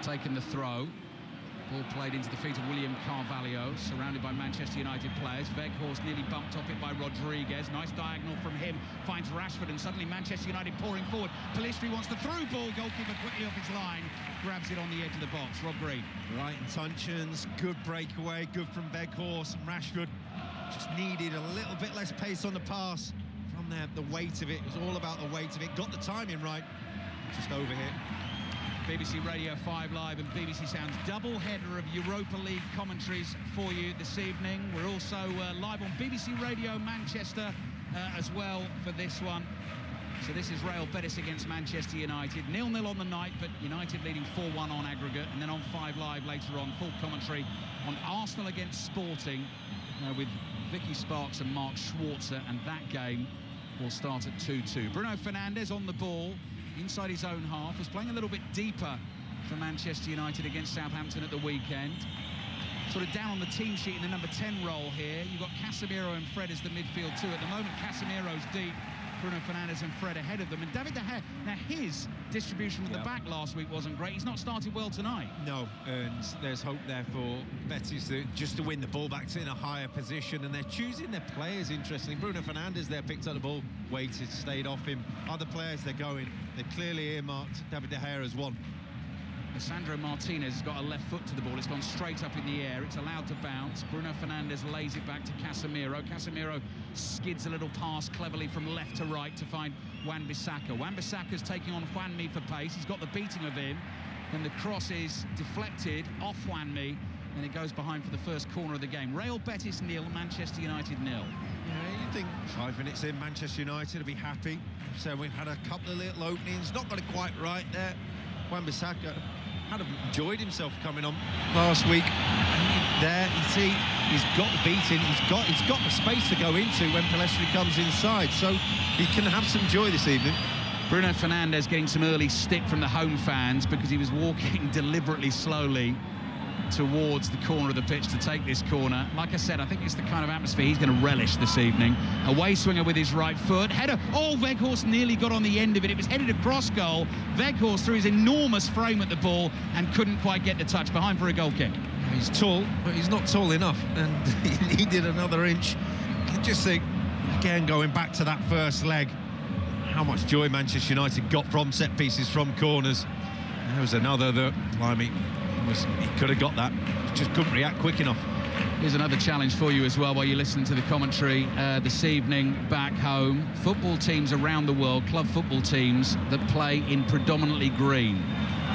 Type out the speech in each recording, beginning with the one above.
taken the throw. Ball played into the feet of William Carvalho, surrounded by Manchester United players. Weghorst nearly bumped off it by Rodriguez. Nice diagonal from him, finds Rashford, and suddenly Manchester United pouring forward. Pellistri wants the through ball, goalkeeper quickly off his line, grabs it on the edge of the box. Rob Green. Right intentions, good breakaway, good from Weghorst, and Rashford just needed a little bit less pace on the pass. From there, the weight of it was all about the weight of it. Got the timing right, just over here. BBC Radio 5 Live and BBC Sounds double-header of Europa League commentaries for you this evening. We're also live on BBC Radio Manchester as well for this one. So this is Real Betis against Manchester United. 0-0 on the night, but United leading 4-1 on aggregate. And then on 5 Live later on, full commentary on Arsenal against Sporting with Vicky Sparks and Mark Schwarzer. And that game will start at 2-2. Bruno Fernandes on the ball, inside his own half, was playing a little bit deeper for Manchester United against Southampton at the weekend. Sort of down on the team sheet in the number 10 role here. You've got Casemiro and Fred as the midfield two. At the moment, Casemiro's deep, Bruno Fernandes and Fred ahead of them. And David De Gea, now his distribution from the back last week wasn't great. He's not started well tonight. No, and there's hope there for Betis just to win the ball back in a higher position. And they're choosing their players, interestingly. Bruno Fernandes there picked up the ball, waited, stayed off him. Other players, they're going. They're clearly earmarked David De Gea as one. Sandro Martinez has got a left foot to the ball. It's gone straight up in the air. It's allowed to bounce. Bruno Fernandes lays it back to Casemiro. Casemiro skids a little pass cleverly from left to right to find Wan-Bissaka. Wan-Bissaka's taking on Juanmi for pace. He's got the beating of him. Then the cross is deflected off Juanmi, and it goes behind for the first corner of the game. Real Betis 0, Manchester United 0. Yeah, you think 5 minutes in, Manchester United will be happy. So we've had a couple of little openings, not got it quite right there. Wan-Bissaka had enjoyed himself coming on last week. And there, you see, he's got the beating, he's got the space to go into when Pellistri comes inside, so he can have some joy this evening. Bruno Fernandes getting some early stick from the home fans because he was walking deliberately slowly towards the corner of the pitch to take this corner. Like I said, I think it's the kind of atmosphere he's going to relish this evening. Away swinger with his right foot. Header. Oh, Weghorst nearly got on the end of it. It was headed across goal. Weghorst threw his enormous frame at the ball and couldn't quite get the touch. Behind for a goal kick. He's tall, but he's not tall enough, and he needed another inch. You can just think, again, going back to that first leg, how much joy Manchester United got from set pieces, from corners. There was another that, blimey, he could have got that, just couldn't react quick enough. Here's another challenge for you as well while you listen to the commentary this evening back home. Football teams around the world, club football teams that play in predominantly green.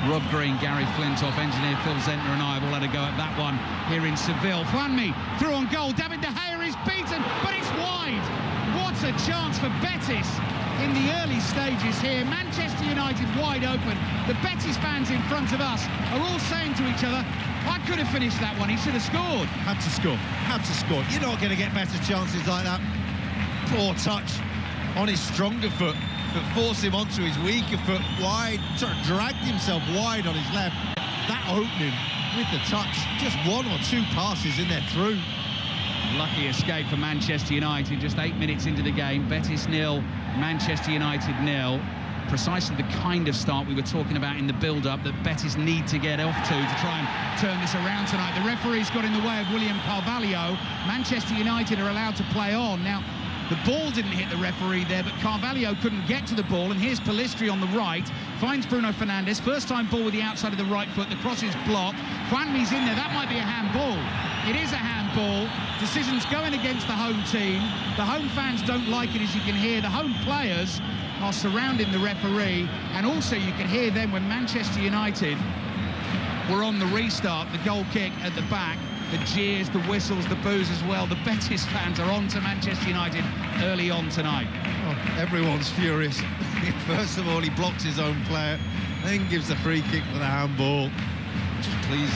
Rob Green, Gary Flintoff, engineer Phil Zentner and I have all had a go at that one here in Seville. Juanmi through on goal, David De Gea is beaten, but it's wide. What a chance for Betis in the early stages here. Manchester United wide open. The Betis fans in front of us are all saying to each other, I could have finished that one, he should have scored. Had to score, had to score. You're not going to get better chances like that. Poor touch on his stronger foot, but forced him onto his weaker foot wide, sort of dragged himself wide on his left. That opening with the touch, just 1 or 2 passes in there through. Lucky escape for Manchester United, just 8 minutes into the game. Betis 0, Manchester United 0. Precisely the kind of start we were talking about in the build-up that Betis need to get off to try and turn this around tonight. The referee's got in the way of William Carvalho. Manchester United are allowed to play on. Now, the ball didn't hit the referee there, but Carvalho couldn't get to the ball, and here's Pellistri on the right, finds Bruno Fernandes, first time ball with the outside of the right foot, the cross is blocked, Juanmi's in there, that might be a handball. It is a handball, decision's going against the home team, the home fans don't like it, as you can hear, the home players are surrounding the referee, and also you can hear them when Manchester United were on the restart, the goal kick at the back, the jeers, the whistles, the boos as well. The Betis fans are on to Manchester United early on tonight. Oh, everyone's furious. First of all, he blocks his own player, then gives the free kick for the handball. Just pleased,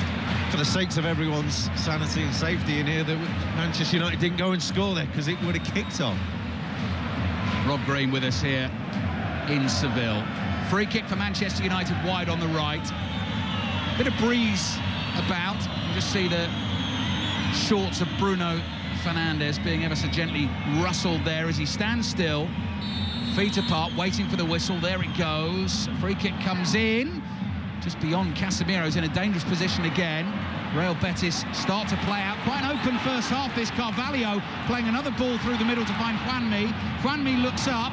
for the sakes of everyone's sanity and safety in here, that Manchester United didn't go and score there, because it would have kicked off. Rob Green with us here in Seville. Free kick for Manchester United wide on the right. Bit of breeze about. You just see the shorts of Bruno Fernandes being ever so gently rustled there as he stands still, feet apart, waiting for the whistle. There it goes. Free kick comes in. just beyond Casemiro's in a dangerous position again. Real Betis start to play out. Quite an open first half, this. Carvalho playing another ball through the middle to find Juanmi. Juanmi looks up,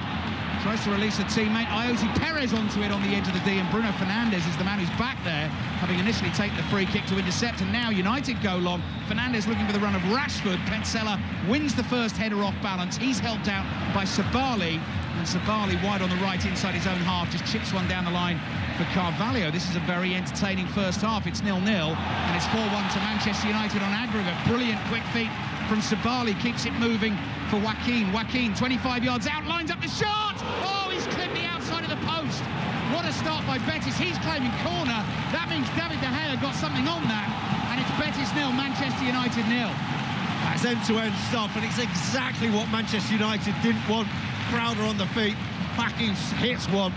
tries to release a teammate. Ayoze Perez onto it on the edge of the D, and Bruno Fernandes is the man who's back there, having initially taken the free kick to intercept, and now United go long. Fernandes looking for the run of Rashford. Petzela wins the first header off balance. He's helped out by Sabali, and Sabali wide on the right inside his own half, just chips one down the line for Carvalho. This is a very entertaining first half. It's 0-0, and it's 4-1 to Manchester United on aggregate. Brilliant quick feet from Sabali, keeps it moving for Joaquin. Joaquin, 25 yards out, lines up the shot! Oh, he's clipped the outside of the post. What a start by Betis. He's claiming corner. That means David De Gea got something on that, and it's Betis 0, Manchester United 0. That's end-to-end stuff, and it's exactly what Manchester United didn't want. Crowder on the feet, Joaquin hits one,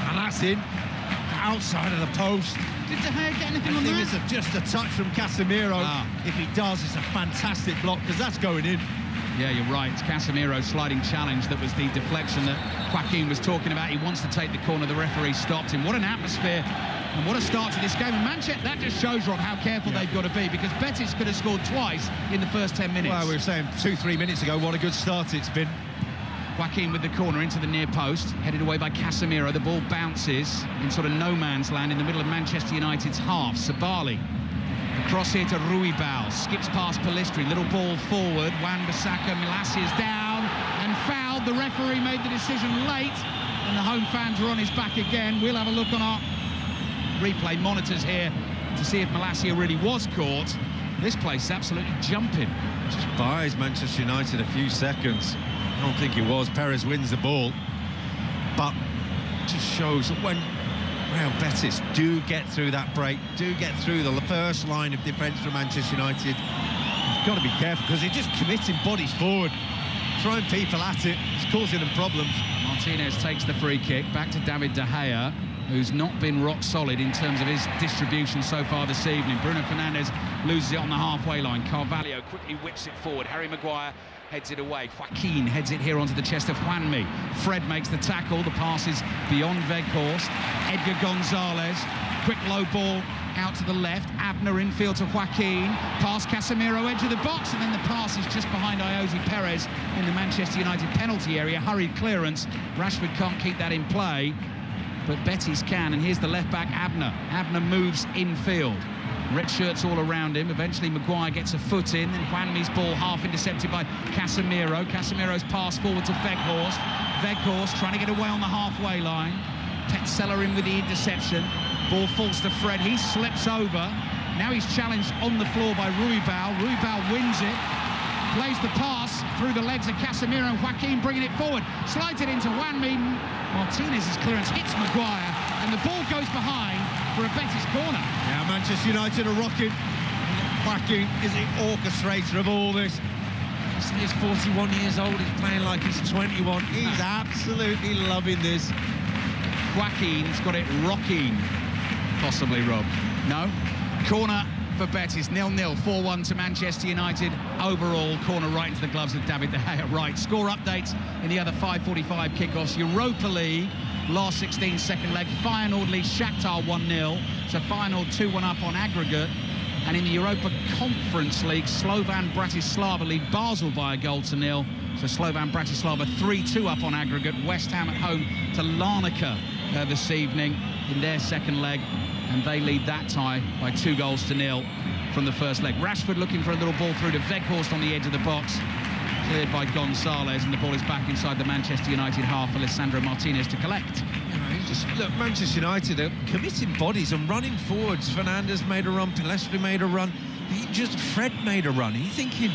and that's in. Outside of the post. Did De Gea get anything on that? It's just a touch from Casemiro. If he does, it's a fantastic block, because that's going in. Yeah, you're right. It's Casemiro's sliding challenge that was the deflection that Joaquin was talking about. He wants to take the corner. The referee stopped him. What an atmosphere and what a start to this game. And Manchester, that just shows, Rob, how careful they've got to be, because Betis could have scored twice in the first 10 minutes. Well, we were saying 2-3 minutes ago, what a good start it's been. Joaquin with the corner into the near post, headed away by Casemiro. The ball bounces in sort of no man's land in the middle of Manchester United's half. Sabali, across here to Ruibal, skips past Pellistri, little ball forward. Wan-Bissaka, Milasia's down and fouled. The referee made the decision late, and the home fans are on his back again. We'll have a look on our replay monitors here to see if Malacia really was caught. This place is absolutely jumping. Just buys Manchester United a few seconds. I don't think it was. Perez wins the ball, but it just shows that when Real Betis do get through that break, do get through the first line of defence for Manchester United, you've got to be careful, because they're just committing bodies forward, throwing people at it. It's causing them problems. Martinez takes the free kick back to David De Gea, who's not been rock solid in terms of his distribution so far this evening. Bruno Fernandes loses it on the halfway line. Carvalho quickly whips it forward. Harry Maguire heads it away. Joaquin heads it here onto the chest of Juanmi. Fred makes the tackle. The pass is beyond Weghorst. Edgar Gonzalez. Quick low ball out to the left. Abner infield to Joaquin. Past Casemiro, edge of the box, and then the pass is just behind Ayoze Perez in the Manchester United penalty area. Hurried clearance. Rashford can't keep that in play, but Betis can, and here's the left-back, Abner. Abner moves infield. Red shirts all around him. Eventually Maguire gets a foot in, and Juanmi's ball half intercepted by Casemiro. Casemiro's pass forward to Weghorst. Weghorst trying to get away on the halfway line. Petzela in with the interception. Ball falls to Fred. He slips over. Now he's challenged on the floor by Ruibal. Ruibal wins it. Plays the pass through the legs of Casemiro, and Joaquin bringing it forward. Slides it into Juanmi. Martinez's clearance hits Maguire, and the ball goes behind for a Betis corner. Yeah, Manchester United are rocking. Joaquin is the orchestrator of all this. He's 41 years old, he's playing like he's 21. He's absolutely loving this. Joaquin's got it rocking. Possibly, Rob. No? Corner for Betis, 0-0, 4-1 to Manchester United. Overall, corner right into the gloves of David De Gea. Right, score updates in the other 5:45 kickoffs. Europa League, last 16 second leg. Feyenoord leads Shakhtar 1-0. So Feyenoord 2-1 up on aggregate. And in the Europa Conference League, Slovan Bratislava lead Basel by a goal to 0. So Slovan Bratislava 3-2 up on aggregate. West Ham at home to Larnaca this evening in their second leg, and they lead that tie by 2 goals to 0 from the first leg. Rashford looking for a little ball through to Weghorst on the edge of the box, cleared by Gonzalez, and the ball is back inside the Manchester United half for Lisandro Martinez to collect. Look, Manchester United are committing bodies and running forwards. Fernandes made a run, Pellistri made a run, Fred made a run. You're thinking,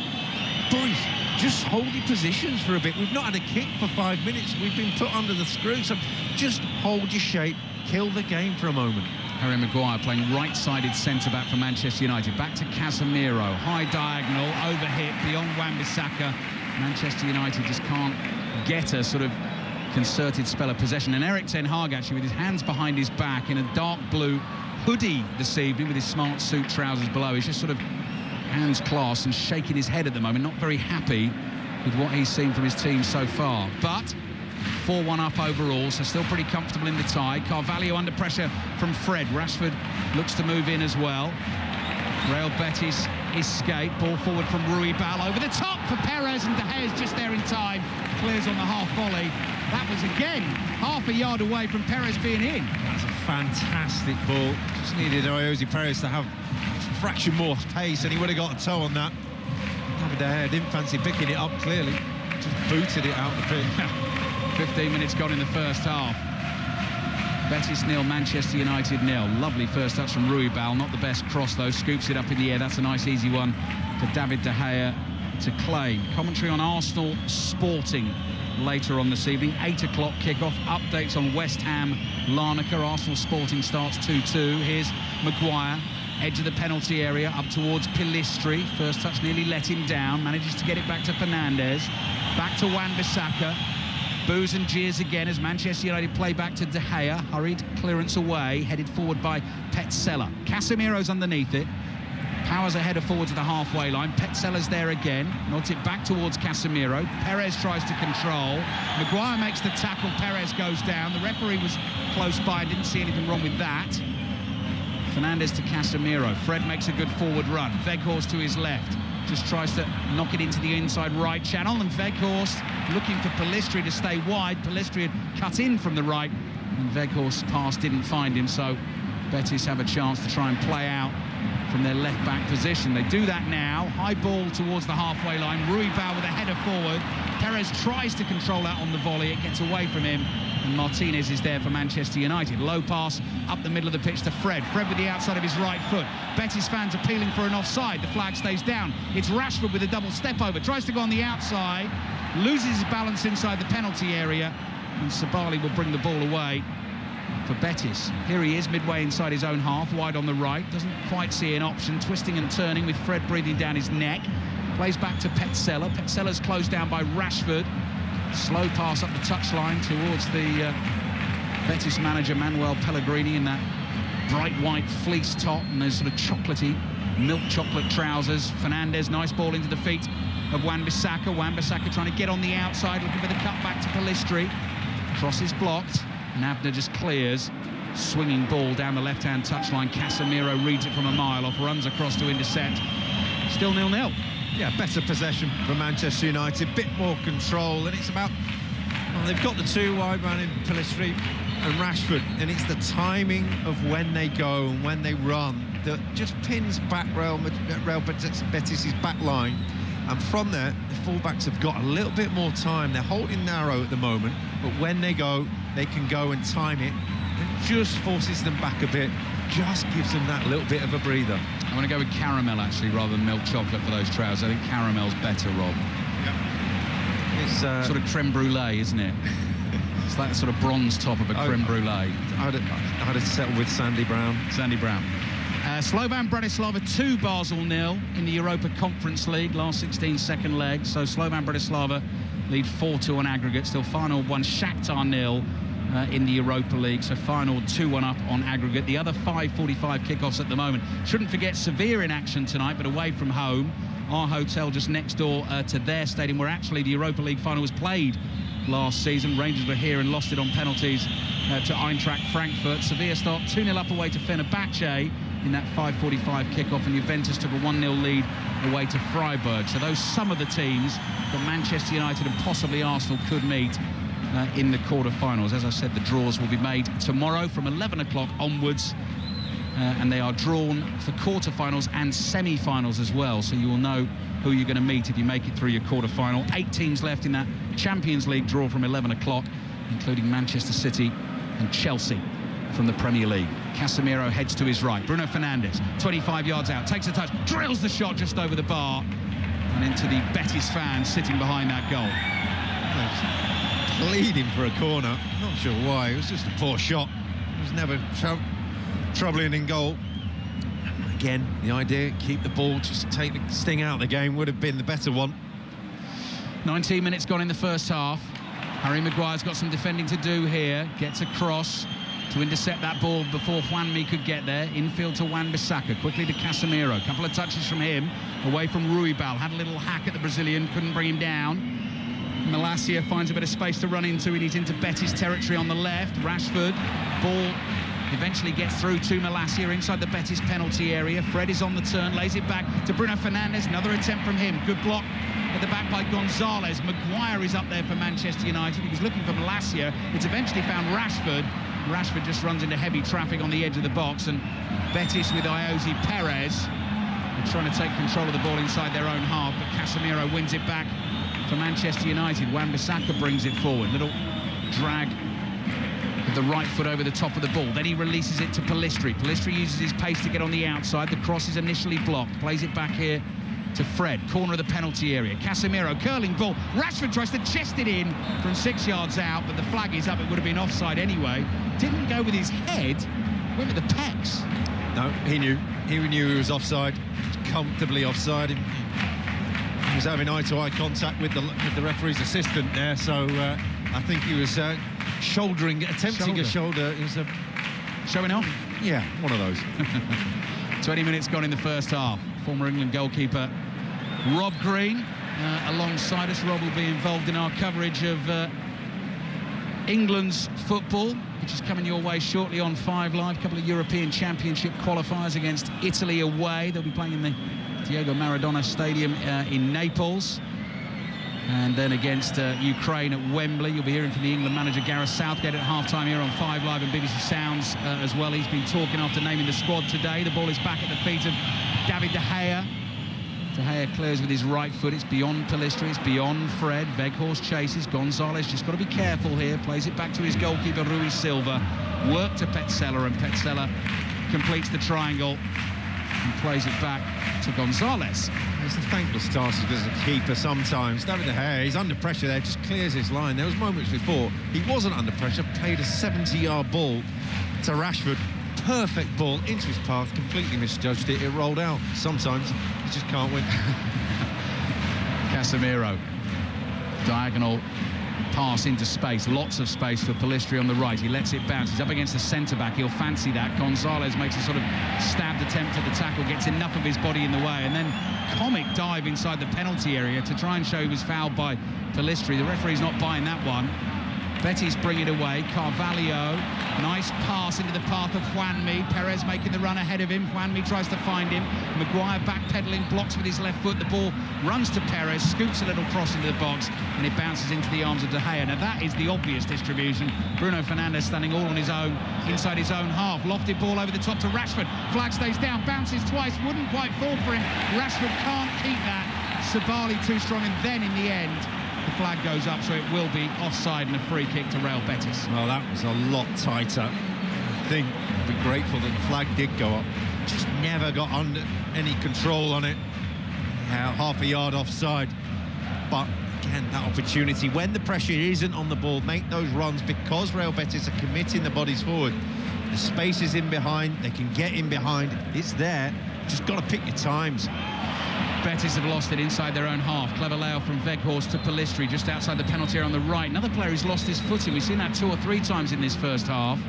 boys, just hold your positions for a bit. We've not had a kick for 5 minutes. We've been put under the screw, so just hold your shape, kill the game for a moment. Harry Maguire playing right-sided centre-back for Manchester United. Back to Casemiro, high diagonal, overhit beyond Wan-Bissaka. Manchester United just can't get a sort of concerted spell of possession. And Erik ten Hag, actually, with his hands behind his back in a dark blue hoodie this evening with his smart suit trousers below. He's just sort of hands clasped and shaking his head at the moment, not very happy with what he's seen from his team so far. But 4-1 up overall, so still pretty comfortable in the tie. Carvalho under pressure from Fred. Rashford looks to move in as well. Real Betis escape. Ball forward from Ruibal over the top for Perez, and De Gea's just there in time. Clears on the half volley. That was again half a yard away from Perez being in. That's a fantastic ball. Just needed Jose Perez to have a fraction more pace, and he would have got a toe on that. David De Gea didn't fancy picking it up, clearly. Just booted it out the pitch. 15 minutes gone in the first half. Betis 0, Manchester United 0. Lovely first touch from Ruibal. Not the best cross, though. Scoops it up in the air. That's a nice, easy one for David De Gea to claim. Commentary on Arsenal Sporting later on this evening. 8 o'clock kickoff. Updates on West Ham, Larnaca. Arsenal Sporting starts 2-2. Here's Maguire. Edge of the penalty area, up towards Pilistri. First touch nearly let him down. Manages to get it back to Fernandes. Back to Wan-Bissaka. Boos and jeers again as Manchester United play back to De Gea. Hurried clearance away, headed forward by Petzela. Casemiro's underneath it. Powers a header forward to the halfway line. Petzela's there again. Nods it back towards Casemiro. Perez tries to control. Maguire makes the tackle. Perez goes down. The referee was close by and didn't see anything wrong with that. Fernandes to Casemiro. Fred makes a good forward run. Weghorst to his left. Just tries to knock it into the inside right channel, and Weghorst looking for Pilistri to stay wide. Pilistri had cut in from the right, and Weghorst's pass didn't find him, so Betis have a chance to try and play out from their left-back position. They do that now. High ball towards the halfway line. Ruibal with a header forward. Perez tries to control that on the volley. It gets away from him, and Martinez is there for Manchester United. Low pass up the middle of the pitch to Fred. Fred with the outside of his right foot. Betis fans appealing for an offside. The flag stays down. It's Rashford with a double step over. Tries to go on the outside. Loses his balance inside the penalty area, and Sabali will bring the ball away for Betis. Here he is, midway inside his own half, wide on the right. Doesn't quite see an option. Twisting and turning with Fred breathing down his neck. Plays back to Petzela. Petzela's closed down by Rashford. Slow pass up the touchline towards the Betis manager Manuel Pellegrini in that bright white fleece top and those sort of chocolatey, milk chocolate trousers. Fernandes, nice ball into the feet of Wan-Bissaka. Wan-Bissaka trying to get on the outside, looking for the cut back to Pilistri. Cross is blocked, and Abner just clears. Swinging ball down the left-hand touchline. Casemiro reads it from a mile off, runs across to intercept. Still 0-0. Yeah, better possession for Manchester United, bit more control, and it's about, well, they've got the two wide man in Pilistri and Rashford, and it's the timing of when they go and when they run that just pins back Real Betis' back line, and from there the fullbacks have got a little bit more time. They're holding narrow at the moment, but when they go, they can go and time it. It just forces them back a bit, just gives them that little bit of a breather. I'm going to go with caramel, actually, rather than milk chocolate for those trousers. I think caramel's better, Rob. Yep. It's sort of creme brulee, isn't it? It's like the sort of bronze top of a creme brulee. I'd have settled with Sandy Brown. Sandy Brown. Slovan Bratislava 2, Basel 0 in the Europa Conference League. Last 16 second leg. So Slovan Bratislava lead 4-2 on aggregate. Still final 1, Shakhtar 0. In the Europa League, so final 2-1 up on aggregate. The other 5:45 kickoffs at the moment. Shouldn't forget Sevilla in action tonight, but away from home. Our hotel just next door to their stadium, where actually the Europa League final was played last season. Rangers were here and lost it on penalties to Eintracht Frankfurt. Sevilla start 2-0 up away to Fenerbahce in that 5:45 kickoff, and Juventus took a 1-0 lead away to Freiburg. So those some of the teams that Manchester United and possibly Arsenal could meet in the quarter-finals. As I said, the draws will be made tomorrow from 11 o'clock onwards, and they are drawn for quarter-finals and semi-finals as well, so you will know who you're going to meet if you make it through your quarter-final. 8 teams left in that Champions League draw from 11 o'clock, including Manchester City and Chelsea from the Premier League. Casemiro heads to his right. Bruno Fernandes, 25 yards out, takes a touch, drills the shot just over the bar and into the Betis fans sitting behind that goal. Pleading for a corner, not sure why. It was just a poor shot. It was never troubling in goal. Again, the idea, keep the ball, just take the sting out of the game, would have been the better one. 19 minutes gone in the first half. Harry Maguire's got some defending to do here. Gets across to intercept that ball before Juanmi could get there. Infield to Wan-Bissaka, quickly to Casemiro. Couple of touches from him, away from Ruibal. Had a little hack at the Brazilian, couldn't bring him down. Malacia finds a bit of space to run into, and he's into Betis territory on the left. Rashford, ball eventually gets through to Malacia inside the Betis penalty area. Fred is on the turn, lays it back to Bruno Fernandes. Another attempt from him. Good block at the back by Gonzalez. Maguire is up there for Manchester United. He was looking for Malacia. It's eventually found Rashford. Rashford just runs into heavy traffic on the edge of the box, and Betis with Iosi Perez are trying to take control of the ball inside their own half, but Casemiro wins it back for Manchester United. Wan-Bissaka brings it forward. Little drag with the right foot over the top of the ball. Then he releases it to Pellistri. Pellistri uses his pace to get on the outside. The cross is initially blocked. Plays it back here to Fred. Corner of the penalty area. Casemiro, curling ball. Rashford tries to chest it in from 6 yards out, but the flag is up. It would have been offside anyway. Didn't go with his head, went with the pecs. No, he knew. He knew he was offside. Comfortably offside. He was having eye-to-eye contact with the referee's assistant there, so I think he was attempting a shoulder. It was showing off? Yeah, one of those. 20 minutes gone in the first half. Former England goalkeeper Rob Green alongside us. Rob will be involved in our coverage of England's football, which is coming your way shortly on 5 Live. A couple of European Championship qualifiers against Italy away. They'll be playing in the Diego Maradona Stadium in Naples. And then against Ukraine at Wembley. You'll be hearing from the England manager Gareth Southgate at half-time here on 5 Live and BBC Sounds as well. He's been talking after naming the squad today. The ball is back at the feet of David De Gea. De Gea clears with his right foot. It's beyond Pellistri, it's beyond Fred. Weghorst chases. Gonzalez just got to be careful here. Plays it back to his goalkeeper, Rui Silva. Work to Petzela, and Petzela completes the triangle and plays it back to Gonzalez. It's a thankless task as a keeper sometimes. David De Gea, he's under pressure there, just clears his line. There was moments before he wasn't under pressure, played a 70-yard ball to Rashford. Perfect ball into his path, completely misjudged it. It rolled out. Sometimes you just can't win. Casemiro, diagonal pass into space, lots of space for Pellistri on the right. He lets it bounce. He's up against the centre-back. He'll fancy that. Gonzalez makes a sort of stabbed attempt at the tackle, gets enough of his body in the way, and then comic dive inside the penalty area to try and show he was fouled by Pellistri. The referee's not buying that one. Betis bring it away. Carvalho, nice pass into the path of Juanmi. Perez making the run ahead of him. Juanmi tries to find him. Maguire backpedaling, blocks with his left foot. The ball runs to Perez, scoops a little cross into the box, and it bounces into the arms of De Gea. Now that is the obvious distribution. Bruno Fernandes standing all on his own inside his own half. Lofted ball over the top to Rashford. Flag stays down, bounces twice, wouldn't quite fall for him. Rashford can't keep that. Sabali too strong, and then in the end, the flag goes up, so it will be offside and a free kick to Real Betis. Well, that was a lot tighter. I think I'd be grateful that the flag did go up. Just never got under any control on it. Half a yard offside. But again, that opportunity, when the pressure isn't on the ball, make those runs, because Real Betis are committing the bodies forward. The space is in behind, they can get in behind. It's there, just got to pick your times. Betis have lost it inside their own half. Clever layout from Weghorst to Pellistri, just outside the penalty area on the right. Another player who's lost his footing. We've seen that 2 or 3 times in this first half.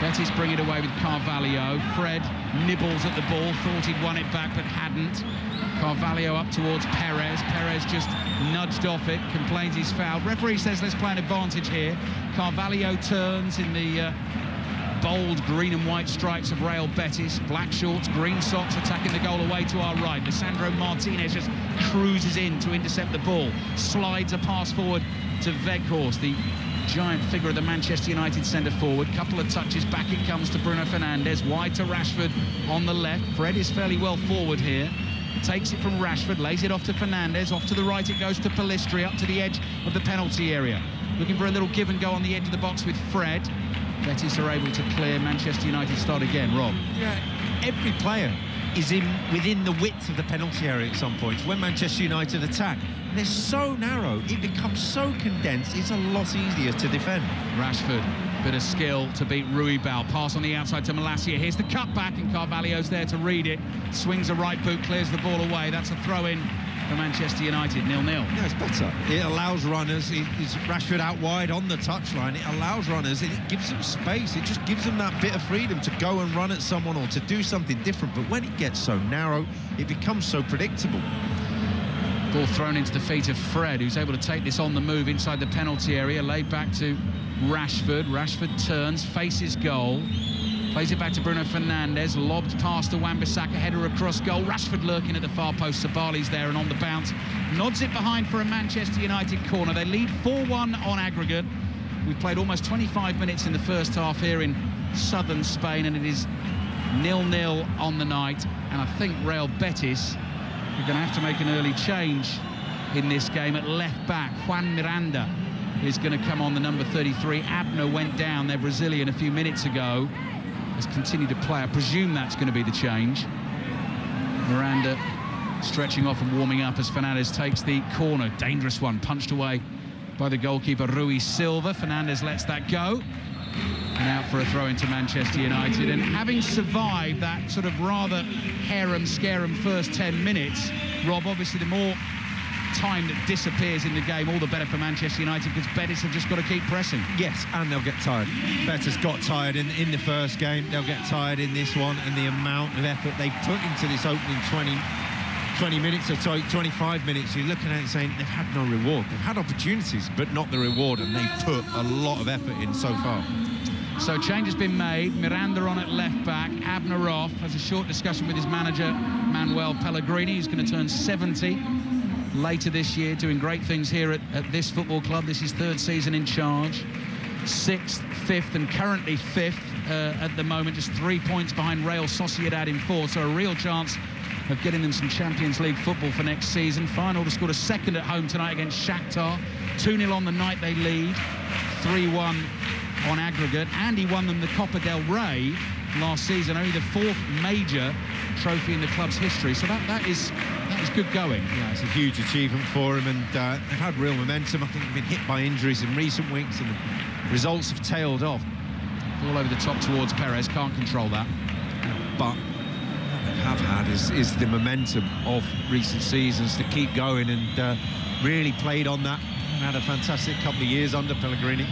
Betis bring it away with Carvalho. Fred nibbles at the ball, thought he'd won it back but hadn't. Carvalho up towards Perez. Perez just nudged off it, complains he's fouled. Referee says let's play an advantage here. Carvalho turns in the bold green and white stripes of Real Betis. Black shorts, green socks, attacking the goal away to our right. Lisandro Martinez just cruises in to intercept the ball. Slides a pass forward to Weghorst, the giant figure of the Manchester United centre-forward. Couple of touches, back it comes to Bruno Fernandes. Wide to Rashford on the left. Fred is fairly well forward here. Takes it from Rashford, lays it off to Fernandes. Off to the right it goes to Pellistri, up to the edge of the penalty area. Looking for a little give and go on the edge of the box with Fred. Betis are able to clear. Manchester United start again. Rob? Yeah, every player is within the width of the penalty area at some points. When Manchester United attack, they're so narrow, it becomes so condensed, it's a lot easier to defend. Rashford, bit of skill to beat Ruibal. Pass on the outside to Malacia. Here's the cutback, and Carvalho's there to read it. Swings a right boot, clears the ball away. That's a throw-in for Manchester United, 0-0. Yeah, it's better. It allows runners, it's Rashford out wide on the touchline, it allows runners, and it gives them space, it just gives them that bit of freedom to go and run at someone or to do something different. But when it gets so narrow, it becomes so predictable. Ball thrown into the feet of Fred, who's able to take this on the move inside the penalty area. Laid back to Rashford. Rashford turns, faces goal. Plays it back to Bruno Fernandes. Lobbed past to Wan-Bissaka. Header across goal. Rashford lurking at the far post. Sabali's there and on the bounce. Nods it behind for a Manchester United corner. They lead 4-1 on aggregate. We've played almost 25 minutes in the first half here in southern Spain, and it is 0-0 on the night. And I think Real Betis are going to have to make an early change in this game at left back. Juan Miranda is going to come on, the number 33. Abner went down, their Brazilian, a few minutes ago. Has continued to play. I presume that's going to be the change. Miranda stretching off and warming up as Fernandes takes the corner. Dangerous one, punched away by the goalkeeper Rui Silva. Fernandes lets that go. And out for a throw into Manchester United. And having survived that sort of rather harem-scarum first 10 minutes, Rob, obviously the more time that disappears in the game, all the better for Manchester United, because Betis have just got to keep pressing. Yes, and they'll get tired. Betis got tired in the first game. They'll get tired in this one, and the amount of effort they've put into this opening 20 minutes or so, 25 minutes, you're looking at it saying they've had no reward. They've had opportunities, but not the reward, and they've put a lot of effort in so far. So change has been made. Miranda on at left back, Abner off. Has a short discussion with his manager, Manuel Pellegrini, who's going to turn 70 later this year, doing great things here at this football club. This is third season in charge. 6th, 5th and currently 5th at the moment, just 3 points behind Real Sociedad in 4th, so a real chance of getting them some Champions League football for next season. Feyenoord scored a second at home tonight against Shakhtar. 2-0 on the night they lead, 3-1 on aggregate, and he won them the Copa del Rey last season, only the 4th major trophy in the club's history. So that is good going. Yeah, it's a huge achievement for him, and they've had real momentum. I think they've been hit by injuries in recent weeks, and the results have tailed off. Ball over the top towards Perez, can't control that. But what they have had is the momentum of recent seasons to keep going, and really played on that. Had a fantastic couple of years under Pellegrini.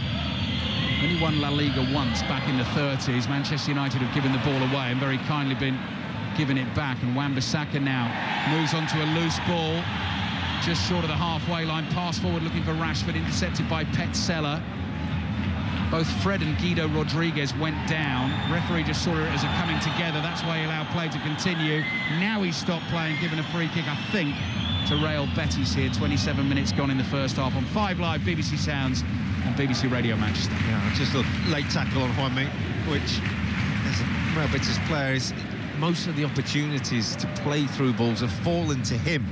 Only won La Liga once back in the 30s. Manchester United have given the ball away and very kindly been giving it back. And Wan-Bissaka now moves on to a loose ball just short of the halfway line. Pass forward looking for Rashford, intercepted by Petzela. Both Fred and Guido Rodriguez went down. Referee just saw it as a coming together. That's why he allowed play to continue. Now he's stopped playing, given a free kick, I think, to Real Betis here. 27 minutes gone in the first half on 5 Live, BBC Sounds and BBC Radio Manchester. Yeah, just a late tackle on Juanmi, which, as a Real Betis player, is most of the opportunities to play through balls have fallen to him.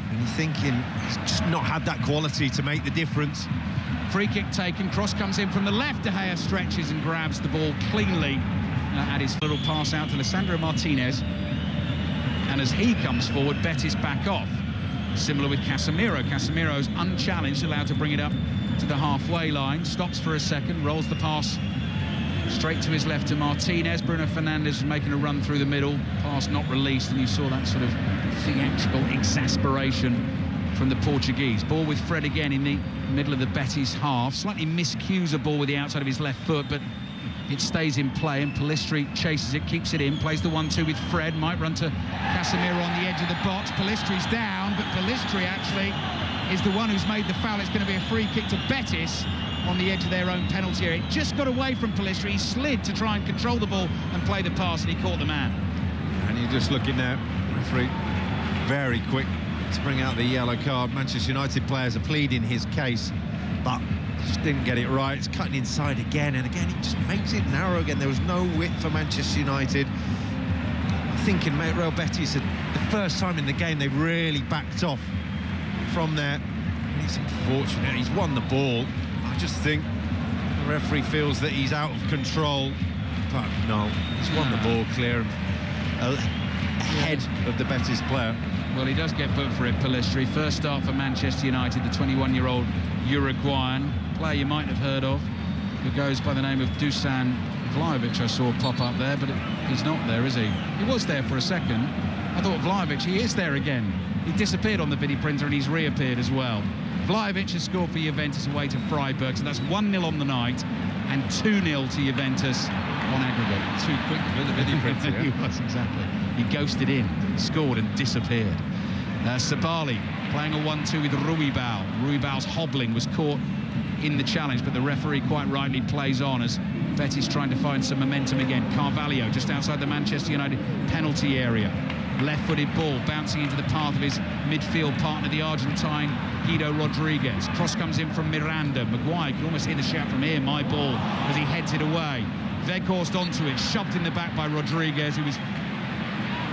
And you're thinking he's just not had that quality to make the difference. Free kick taken, cross comes in from the left. De Gea stretches and grabs the ball cleanly at his little pass out to Lisandro Martinez. And as he comes forward, Betis back off. Similar with Casemiro. Casemiro's unchallenged, allowed to bring it up to the halfway line. Stops for a second, rolls the pass straight to his left to Martinez. Bruno Fernandes making a run through the middle. Pass not released, and you saw that sort of theatrical exasperation from the Portuguese. Ball with Fred again in the middle of the Betis half. Slightly miscues a ball with the outside of his left foot, but it stays in play, and Pellistri chases it, keeps it in, plays the 1-2 with Fred, might run to Casemiro on the edge of the box. Pellistri's down, but Pellistri actually is the one who's made the foul. It's going to be a free kick to Betis on the edge of their own penalty area. It just got away from Pellistri. He slid to try and control the ball and play the pass, and he caught the man. And you're just looking now, referee very quick to bring out the yellow card. Manchester United players are pleading his case, but just didn't get it right. It's cutting inside again, and again he just makes it narrow again. There was no width for Manchester United. I think in Real Betis, the first time in the game they've really backed off from there. And it's unfortunate. He's won the ball. I just think the referee feels that he's out of control, but no, he's won the ball clear and ahead of the Betis player. Well, he does get booked for it, Pellistri. First start for Manchester United, the 21-year-old Uruguayan player you might have heard of, who goes by the name of Dusan Vlahovic. I saw pop up there, but he's not there, is he? He was there for a second. I thought Vlahovic, he is there again. He disappeared on the video printer and he's reappeared as well. Vlahovic has scored for Juventus away to Freiburg, so that's 1-0 on the night and 2-0 to Juventus on aggregate. Too quick for the video printer. He was, exactly. He ghosted in, scored and disappeared. Sabali playing a 1-2 with Ruibal. Ruibal's hobbling was caught in the challenge, but the referee quite rightly plays on as Betis trying to find some momentum again. Carvalho just outside the Manchester United penalty area. Left-footed ball bouncing into the path of his midfield partner, the Argentine Guido Rodriguez. Cross comes in from Miranda. Maguire can almost hear the shout from here, my ball, as he heads it away. Weghorst onto it, shoved in the back by Rodriguez, who was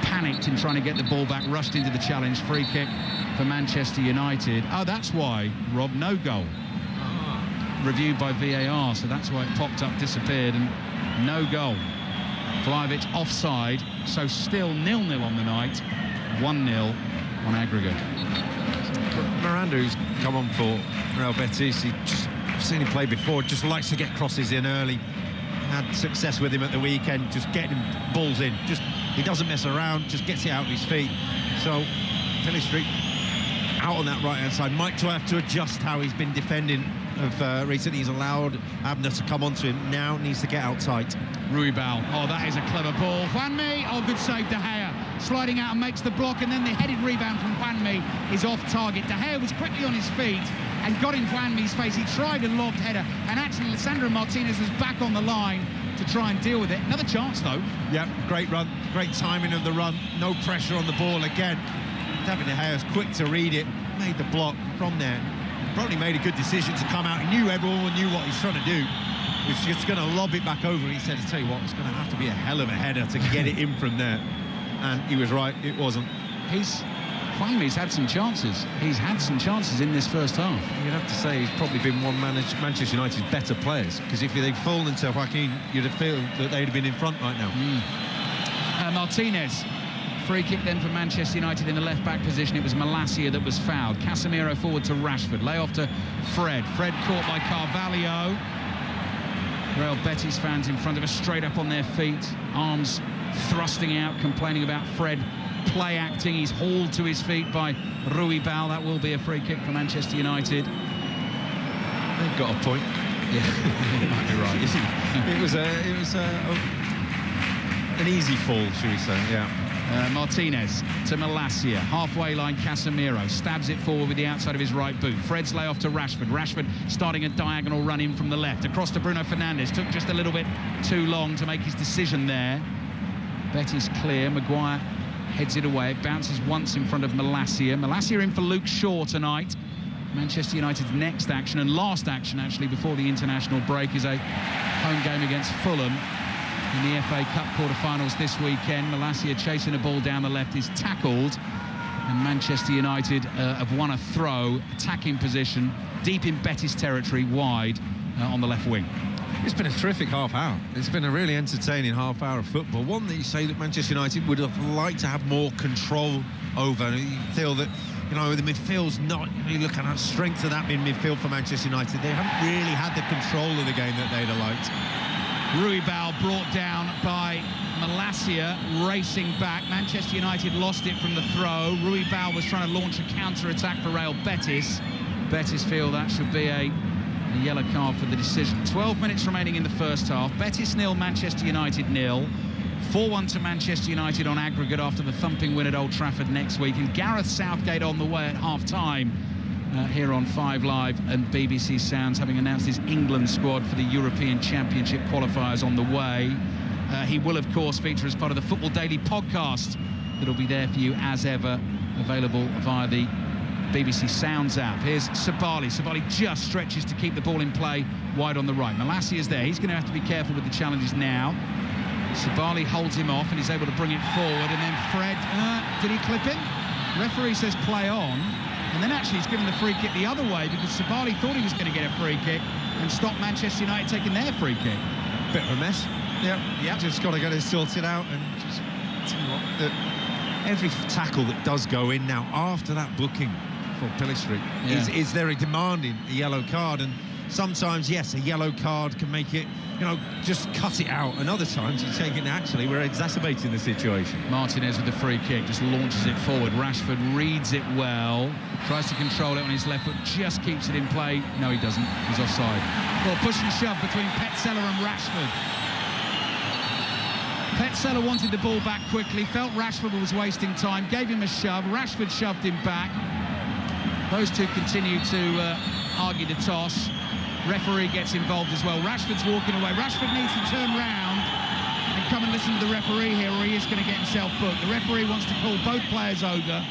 panicked in trying to get the ball back, rushed into the challenge. Free kick for Manchester United. Oh, that's why, Rob, no goal. Reviewed by VAR, so that's why it popped up, disappeared, and no goal. Vlahovic offside, so still 0-0 on the night, 1-0 on aggregate. Miranda, who's come on for Real Betis, I've seen him play before, just likes to get crosses in early. Had success with him at the weekend, just getting balls in. He doesn't mess around, just gets it out of his feet. So Pellistri out on that right-hand side. Might have to adjust how he's been defending recently. He's allowed Abner to come onto him. Now needs to get out tight. Ruibal, oh, that is a clever ball. Juanmi, oh, good save. De Gea sliding out and makes the block, and then the headed rebound from Juanmi is off target. De Gea was quickly on his feet and got in Juanmi's face. He tried a lobbed header, and actually Lisandro Martinez was back on the line to try and deal with it. Another chance, though. Yeah, great run, great timing of the run. No pressure on the ball again. David De Gea was quick to read it, made the block from there. Probably made a good decision to come out. He knew everyone knew what he's trying to do. He was just going to lob it back over. He said, I tell you what, it's going to have to be a hell of a header to get it in from there. And he was right, it wasn't. Juanmi's had some chances. He's had some chances in this first half. You'd have to say he's probably been one of Manchester United's better players, because if they'd fallen to Joaquin, you'd have felt that they'd have been in front right now. Martinez. Free kick then for Manchester United in the left-back position. It was Malacia that was fouled. Casemiro forward to Rashford. Lay off to Fred. Fred caught by Carvalho. Real Betis fans in front of us, straight up on their feet. Arms thrusting out, complaining about Fred play acting. He's hauled to his feet by Ruibal. That will be a free kick for Manchester United. They've got a point. Yeah, you might be right. It was an easy fall, should we say? Yeah. Martinez to Malacia, halfway line. Casemiro stabs it forward with the outside of his right boot. Fred's lay off to Rashford. Rashford starting a diagonal run in from the left across to Bruno Fernandes. Took just a little bit too long to make his decision there. Betis clear. Maguire heads it away. It bounces once in front of Malacia. Malacia in for Luke Shaw tonight. Manchester United's next action, and last action actually before the international break, is a home game against Fulham in the FA Cup quarter-finals this weekend. Malacia chasing a ball down the left is tackled, and Manchester United have won a throw, attacking position, deep in Betis territory, wide on the left wing. It's been a terrific half hour. It's been a really entertaining half hour of football. One that you say that Manchester United would have liked to have more control over. You feel that, you know, the midfield's not, you look at the strength of that in midfield for Manchester United. They haven't really had the control of the game that they'd have liked. Ruibal brought down by Malacia, racing back. Manchester United lost it from the throw. Ruibal was trying to launch a counter-attack for Real Betis. Betis feel that should be a yellow card for the decision. 12 minutes remaining in the first half. Betis 0, Manchester United 0. 4-1 to Manchester United on aggregate after the thumping win at Old Trafford next week. And Gareth Southgate on the way at half-time here on 5 Live and BBC Sounds, having announced his England squad for the European Championship qualifiers on the way. He will, of course, feature as part of the Football Daily podcast that'll be there for you as ever, available via the BBC Sounds app. Here's Sabali. Sabali just stretches to keep the ball in play wide on the right. Malacia is there. He's going to have to be careful with the challenges now. Sabali holds him off and is able to bring it forward, and then Fred, did he clip him? Referee says play on, and then actually he's given the free kick the other way because Sabali thought he was going to get a free kick and stop Manchester United taking their free kick. Bit of a mess. Yeah. Just got to get it sorted out, and just tell you what, every tackle that does go in now after that booking for Pellistri is there a demanding a yellow card, and sometimes yes, a yellow card can make it, you know, just cut it out, and other times you take it actually we're exacerbating the situation. Martinez with the free kick just launches it forward. Rashford reads it well, tries to control it on his left foot, just keeps it in play. No, he doesn't, he's offside. Well, push and shove between Petzela and Rashford. Petzela wanted the ball back quickly, felt Rashford was wasting time, gave him a shove. Rashford shoved him back. Those two continue to argue the toss. Referee gets involved as well. Rashford's walking away. Rashford needs to turn round and come and listen to the referee here, or he is going to get himself booked. The referee wants to call both players over.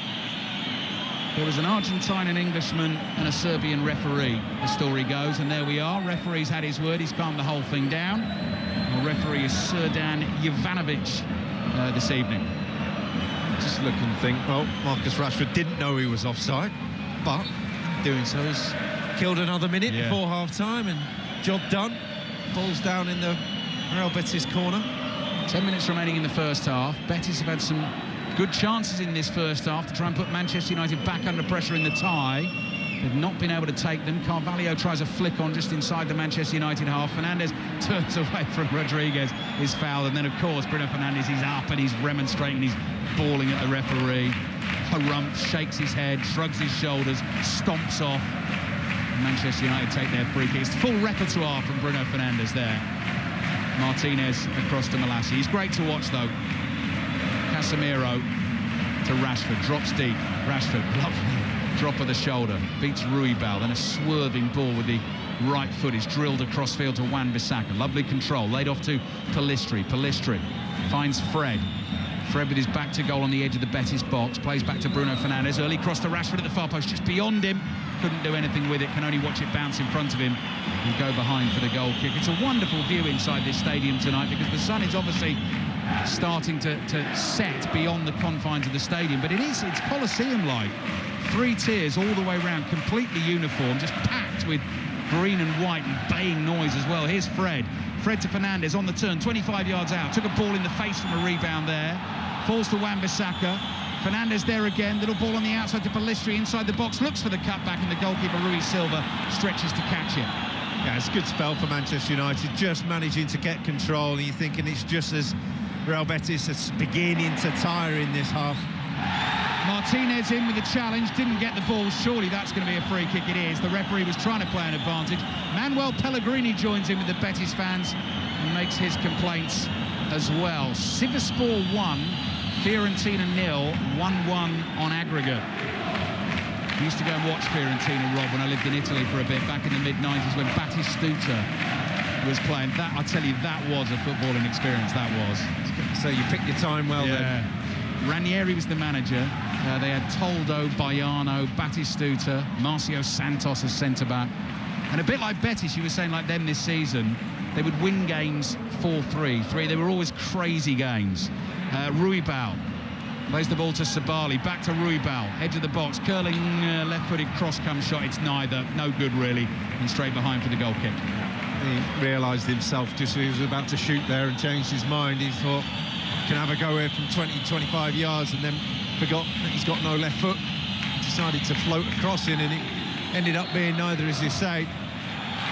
There was an Argentine, an Englishman, and a Serbian referee, the story goes, and there we are. Referee's had his word. He's calmed the whole thing down. The referee is Serdan Jovanovic this evening. Just look and think, well, Marcus Rashford didn't know he was offside, but doing so has killed another minute before half-time, and job done. Ball's down in the Real Betis corner. 10 minutes remaining in the first half. Betis have had some good chances in this first half to try and put Manchester United back under pressure in the tie. They've not been able to take them. Carvalho tries a flick on just inside the Manchester United half. Fernandes turns away from Rodriguez, is fouled, and then, of course, Bruno Fernandes is up and he's remonstrating, he's bawling at the referee. Harumph shakes his head, shrugs his shoulders, stomps off. Manchester United take their free kick. It's full repertoire from Bruno Fernandes there. Martinez across to Malassi. He's great to watch, though. Casemiro to Rashford, drops deep. Rashford, lovely drop of the shoulder, beats Ruibal, then a swerving ball with the right foot is drilled across field to Wan-Bissaka. Lovely control, laid off to Pellistri. Pellistri finds Fred. Fred with his back to goal on the edge of the Betis box, plays back to Bruno Fernandes. Early cross to Rashford at the far post, just beyond him. Couldn't do anything with it, can only watch it bounce in front of him and go behind for the goal kick. It's a wonderful view inside this stadium tonight because the sun is obviously starting to set beyond the confines of the stadium, but it's Colosseum-like. 3 tiers all the way around, completely uniform, just packed with green and white and baying noise as well. Here's Fred. Fred to Fernandes on the turn, 25 yards out. Took a ball in the face from a rebound there. Falls to Wan-Bissaka. Fernandes there again. Little ball on the outside to Pellistri inside the box. Looks for the cutback and the goalkeeper, Rui Silva, stretches to catch it. Yeah, it's a good spell for Manchester United, just managing to get control. And you're thinking it's just as Real Betis is beginning to tire in this half. Martinez in with a challenge, didn't get the ball. Surely that's going to be a free kick. It is. The referee was trying to play an advantage. Manuel Pellegrini joins in with the Betis fans and makes his complaints as well. Sivasspor 1, Fiorentina 0, 1-1 on aggregate. I used to go and watch Fiorentina, Rob, when I lived in Italy for a bit back in the mid-90s when Batistuta was playing. That, I tell you, that was a footballing experience, that was. So you picked your time well then. Ranieri was the manager. They had Toldo, Baiano, Batistuta, Marcio Santos as centre-back. And a bit like Betis, you were saying, like them this season, they would win games 4-3. They were always crazy games. Ruibal plays the ball to Sabali, back to Ruibal, edge of the box, curling left-footed cross-come shot. It's neither, no good really, and straight behind for the goal kick. He realised himself just as he was about to shoot there and changed his mind. He thought, can have a go here from 20-25 yards, and then forgot that he's got no left foot. Decided to float across in, and it ended up being neither, as you say.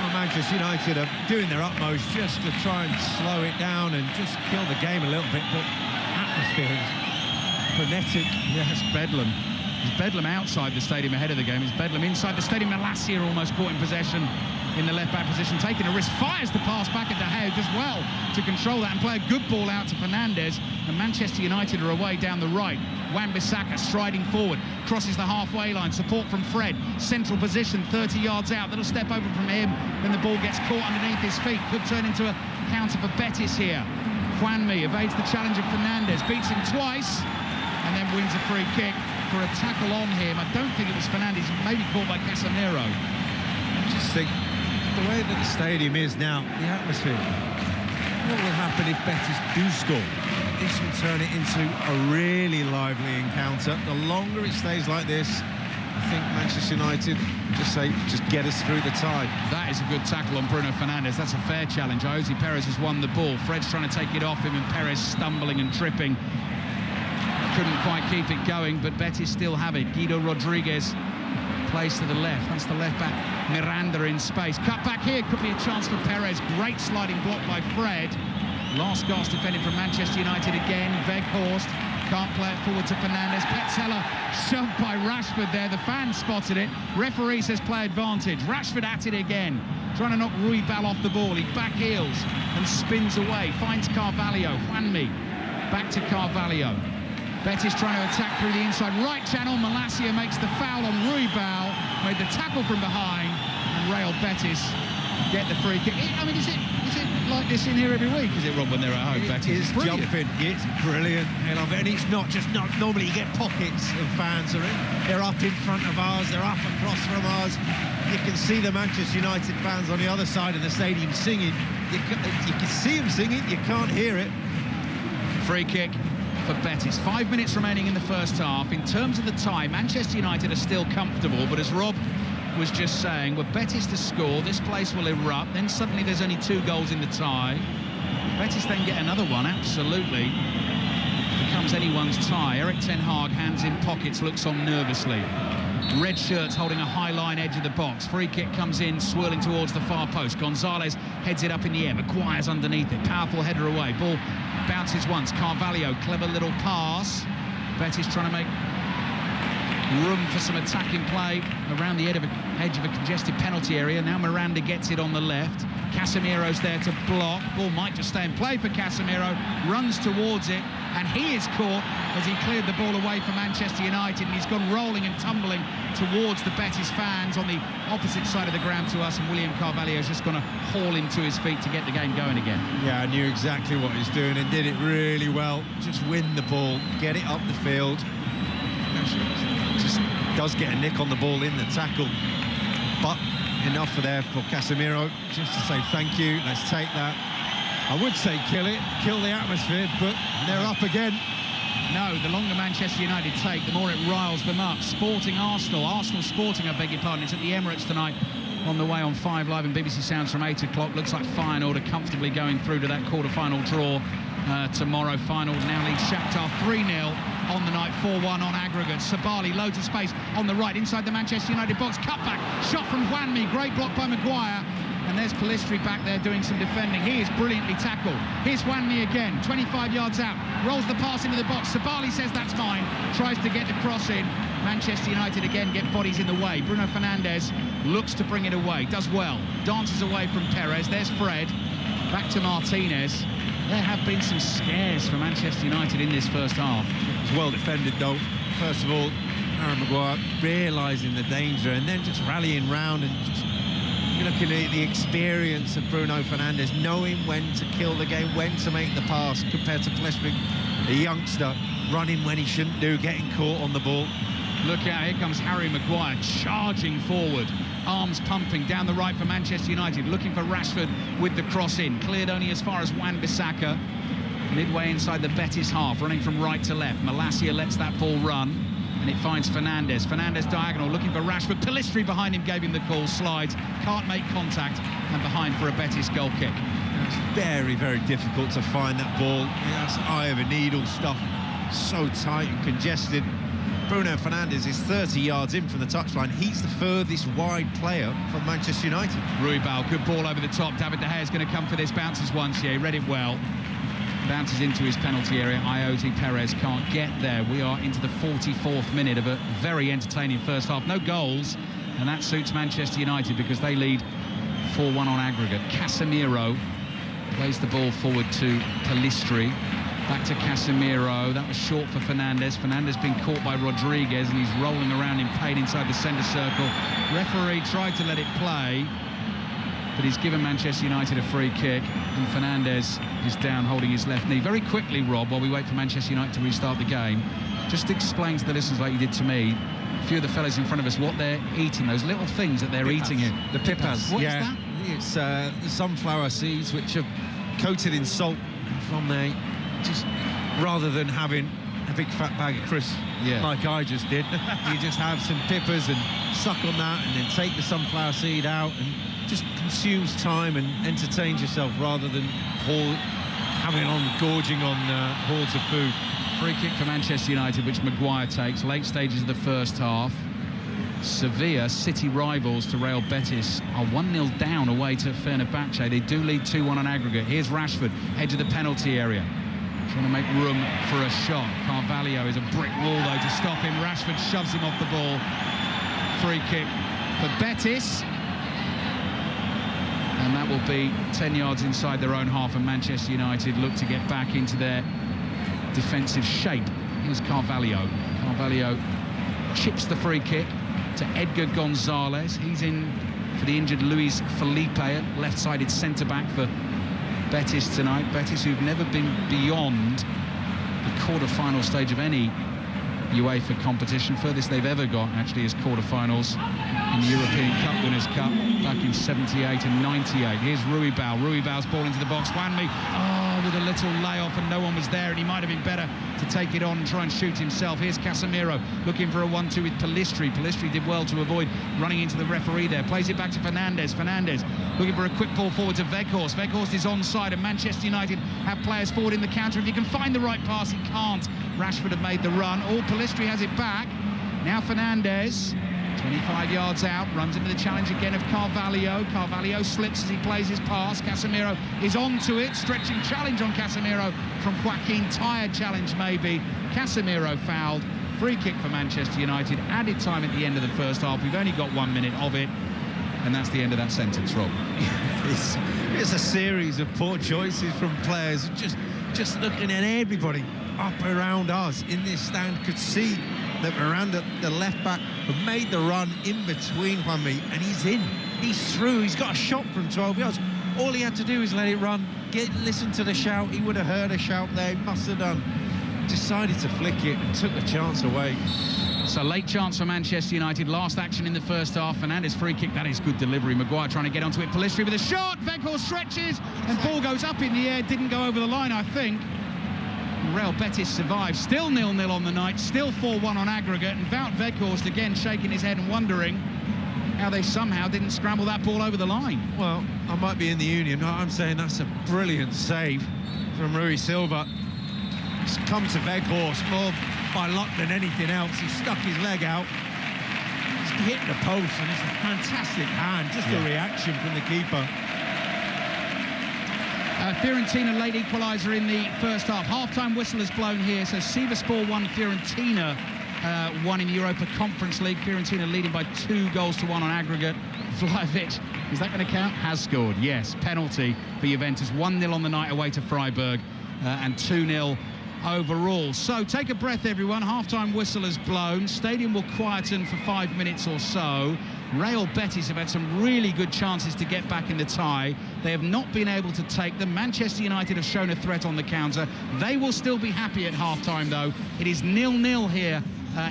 Well, Manchester United are doing their utmost just to try and slow it down and just kill the game a little bit, but atmosphere is frenetic. Yeah, it's bedlam. It's bedlam outside the stadium ahead of the game. It's bedlam inside the stadium. Malassi almost caught in possession in the left-back position, taking a risk, fires the pass back at De Gea, does well to control that and play a good ball out to Fernandes. And Manchester United are away down the right. Wan-Bissaka striding forward, crosses the halfway line, support from Fred, central position, 30 yards out. Little step over from him, then the ball gets caught underneath his feet. Could turn into a counter for Betis here. Juanmi evades the challenge of Fernandes, beats him twice, and then wins a free kick for a tackle on him. I don't think it was Fernandes, maybe caught by Casemiro. I just think the way that the stadium is now, the atmosphere, what will happen if Betis do score? This will turn it into a really lively encounter. The longer it stays like this, I think Manchester United just get us through the tide. That is a good tackle on Bruno Fernandes. That's a fair challenge. Jose Perez has won the ball. Fred's trying to take it off him, and Perez stumbling and tripping. Couldn't quite keep it going, but Betis still have it. Guido Rodriguez plays to the left. That's the left back. Miranda in space. Cut back here. Could be a chance for Perez. Great sliding block by Fred. Last gasp defended from Manchester United again. Weghorst can't play it forward to Fernandes. Petzela shoved by Rashford there. The fans spotted it. Referee says play advantage. Rashford at it again, trying to knock Ruibal off the ball. He back heels and spins away. Finds Carvalho. Juanmi back to Carvalho. Betis trying to attack through the inside right channel. Malacia makes the foul on Ruibal, made the tackle from behind, and Real Betis get the free kick. I mean, is it like this in here every week? Is it, Rob, when they're at home? Betis is jumping. It's brilliant. I love it. And it's not normally you get pockets of fans. They're up in front of ours. They're up across from ours. You can see the Manchester United fans on the other side of the stadium singing. You can see them singing. You can't hear it. Free kick for Betis. 5 minutes remaining in the first half. In terms of the tie, Manchester United are still comfortable, but as Rob was just saying, were Betis to score, this place will erupt. Then suddenly there's only 2 goals in the tie. Betis then get another one, absolutely. It becomes anyone's tie. Eric Ten Hag, hands in pockets, looks on nervously. Red shirts holding a high line edge of the box. Free kick comes in, swirling towards the far post. Gonzalez heads it up in the air. Maguire's underneath it. Powerful header away. Ball bounces once. Carvalho, clever little pass. Betis trying to make room for some attacking play around the edge of a congested penalty area. Now Miranda gets it on the left. Casemiro's there to block. Ball might just stay in play for Casemiro. Runs towards it, and he is caught as he cleared the ball away for Manchester United, and he's gone rolling and tumbling towards the Betis fans on the opposite side of the ground to us, and William Carvalho's just going to haul him to his feet to get the game going again. Yeah, I knew exactly what he's doing and did it really well. Just win the ball, get it up the field. Just does get a nick on the ball in the tackle, but enough for Casemiro just to say thank you. Let's take that. I would say kill the atmosphere, but they're up again. No, the longer Manchester United take, the more it riles them up. Arsenal Sporting, I beg your pardon. It's at the Emirates tonight on the way on 5 Live and BBC Sounds from 8 o'clock. Looks like Feyenoord are comfortably going through to that quarter-final draw tomorrow. Feyenoord now lead Shakhtar 3-0 on the night, 4-1 on aggregate. Sabali, loads of space on the right, inside the Manchester United box. Cutback, shot from Juanmi, great block by Maguire. And there's Pellistri back there doing some defending. He is brilliantly tackled. Here's Juanmi again, 25 yards out, rolls the pass into the box. Sabali says that's fine, tries to get the cross in. Manchester United again get bodies in the way. Bruno Fernandes looks to bring it away, does well, dances away from Perez. There's Fred, back to Martinez. There have been some scares for Manchester United in this first half. It's well defended though. First of all, Harry Maguire realising the danger and then just rallying round, and just looking at the experience of Bruno Fernandes, knowing when to kill the game, when to make the pass, compared to Pellistri, a youngster, running when he shouldn't do, getting caught on the ball. Look out, here comes Harry Maguire charging forward, arms pumping down the right for Manchester United, looking for Rashford with the cross in, cleared only as far as Wan-Bissaka, midway inside the Betis half, running from right to left. Malacia lets that ball run, and it finds Fernandes. Fernandes diagonal, looking for Rashford. Pellistri behind him, gave him the call, slides, can't make contact, and behind for a Betis goal kick. It's very, very difficult to find that ball. That's eye of a needle stuff, so tight and congested. Bruno Fernandes is 30 yards in from the touchline. He's the furthest wide player from Manchester United. Ruibal, good ball over the top. David De Gea is going to come for this. Bounces once here, read it well. Bounces into his penalty area. Ayoze Perez can't get there. We are into the 44th minute of a very entertaining first half. No goals, and that suits Manchester United because they lead 4-1 on aggregate. Casemiro plays the ball forward to Pellistri. Back to Casemiro. That was short for Fernandes. Fernandes being caught by Rodriguez, and he's rolling around in pain inside the centre circle. Referee tried to let it play, but he's given Manchester United a free kick, and Fernandes is down holding his left knee. Very quickly, Rob, while we wait for Manchester United to restart the game, just explain to the listeners, like you did to me, a few of the fellas in front of us, what they're eating, those little things that they're eating here. The pipas. What is that? It's the sunflower seeds, which are coated in salt from there. Just rather than having a big fat bag of crisps like I just did, you just have some pippers and suck on that, and then take the sunflower seed out, and just consumes time and entertains yourself rather than gorging on hordes of food. Free kick for Manchester United, which Maguire takes. Late stages of the first half. Sevilla, City rivals to Real Betis, are 1-0 down away to Fenerbahce. They do lead 2-1 on aggregate. Here's Rashford, edge of the penalty area, trying to make room for a shot. Carvalho is a brick wall, though, to stop him. Rashford shoves him off the ball. Free kick for Betis. And that will be 10 yards inside their own half, and Manchester United look to get back into their defensive shape Here's Carvalho. Carvalho chips the free kick to Edgar Gonzalez. He's in for the injured Luis Felipe, left-sided centre-back for Betis tonight. Betis, who've never been beyond the quarter-final stage of any UEFA competition. Furthest they've ever got, actually, is quarter-finals in the European Cup Winners' Cup back in 78 and 98. Here's Ruibal. Ruibal's ball into the box. Wanmi, with a little layoff, and no one was there, and he might have been better to take it on and try and shoot himself. Here's Casemiro looking for a 1-2 with Pellistri. Pellistri did well to avoid running into the referee there. Plays it back to Fernandes. Fernandes looking for a quick ball forward to Weghorst. Weghorst is onside, and Manchester United have players forward in the counter. If he can find the right pass, he can't. Rashford have made the run. Pellistri has it back. Now Fernandes, 25 yards out, runs into the challenge again of Carvalho. Carvalho slips as he plays his pass. Casemiro is onto it. Stretching challenge on Casemiro from Joaquin. Tired challenge maybe. Casemiro fouled. Free kick for Manchester United. Added time at the end of the first half. We've only got 1 minute of it. And that's the end of that sentence, Rob. It's a series of poor choices from players. Just looking at everybody up around us in this stand could see that Miranda, the left back, have made the run in between Wanmi, and he's in. He's through. He's got a shot from 12 yards. All he had to do is let it run. Listen to the shout. He would have heard a shout there. He must have done. Decided to flick it and took the chance away. So late chance for Manchester United. Last action in the first half. Fernandes free kick. That is good delivery. Maguire trying to get onto it. Pellistri with a shot. Weghorst stretches and ball goes up in the air. Didn't go over the line, I think. Real Betis survives. Still 0-0 on the night. Still 4-1 on aggregate. And Wout Weghorst again shaking his head and wondering how they somehow didn't scramble that ball over the line. Well, I might be in the union. I'm saying that's a brilliant save from Rui Silva. It's come to Weghorst more by luck than anything else. He stuck his leg out. He's hit the post, and it's a fantastic hand. Just a reaction from the keeper. Fiorentina late equaliser in the first half. Half-time whistle is blown here, so Sivasspor 1, Fiorentina 1 in the Europa Conference League. Fiorentina leading by 2-1 on aggregate. Vlahovic, is that going to count? Has scored, yes. Penalty for Juventus. 1-0 on the night away to Freiburg and 2-0 overall. So take a breath, everyone. Half-time whistle is blown. Stadium will quieten for 5 minutes or so. Real Betis have had some really good chances to get back in the tie. They have not been able to take them. Manchester United have shown a threat on the counter. They will still be happy at half-time, though. It is 0-0 here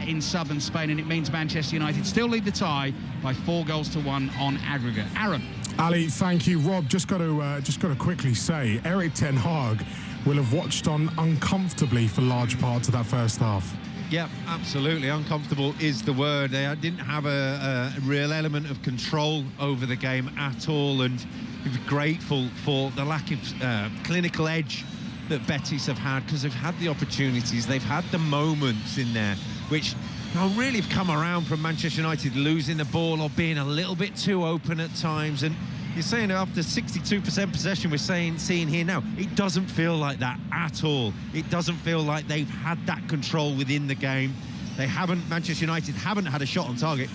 in southern Spain, and it means Manchester United still lead the tie by 4-1 on aggregate. Aaron. Ali, thank you. Rob, just got to quickly say, Erik ten Hag will have watched on uncomfortably for large parts of that first half. Yeah, absolutely. Uncomfortable is the word. They didn't have a real element of control over the game at all, and we're grateful for the lack of clinical edge that Betis have had, because they've had the opportunities, they've had the moments in there, which really have come around from Manchester United losing the ball or being a little bit too open at times. And you're saying after 62% possession, we're seeing here now, it doesn't feel like that at all. It doesn't feel like they've had that control within the game. Manchester United haven't had a shot on target.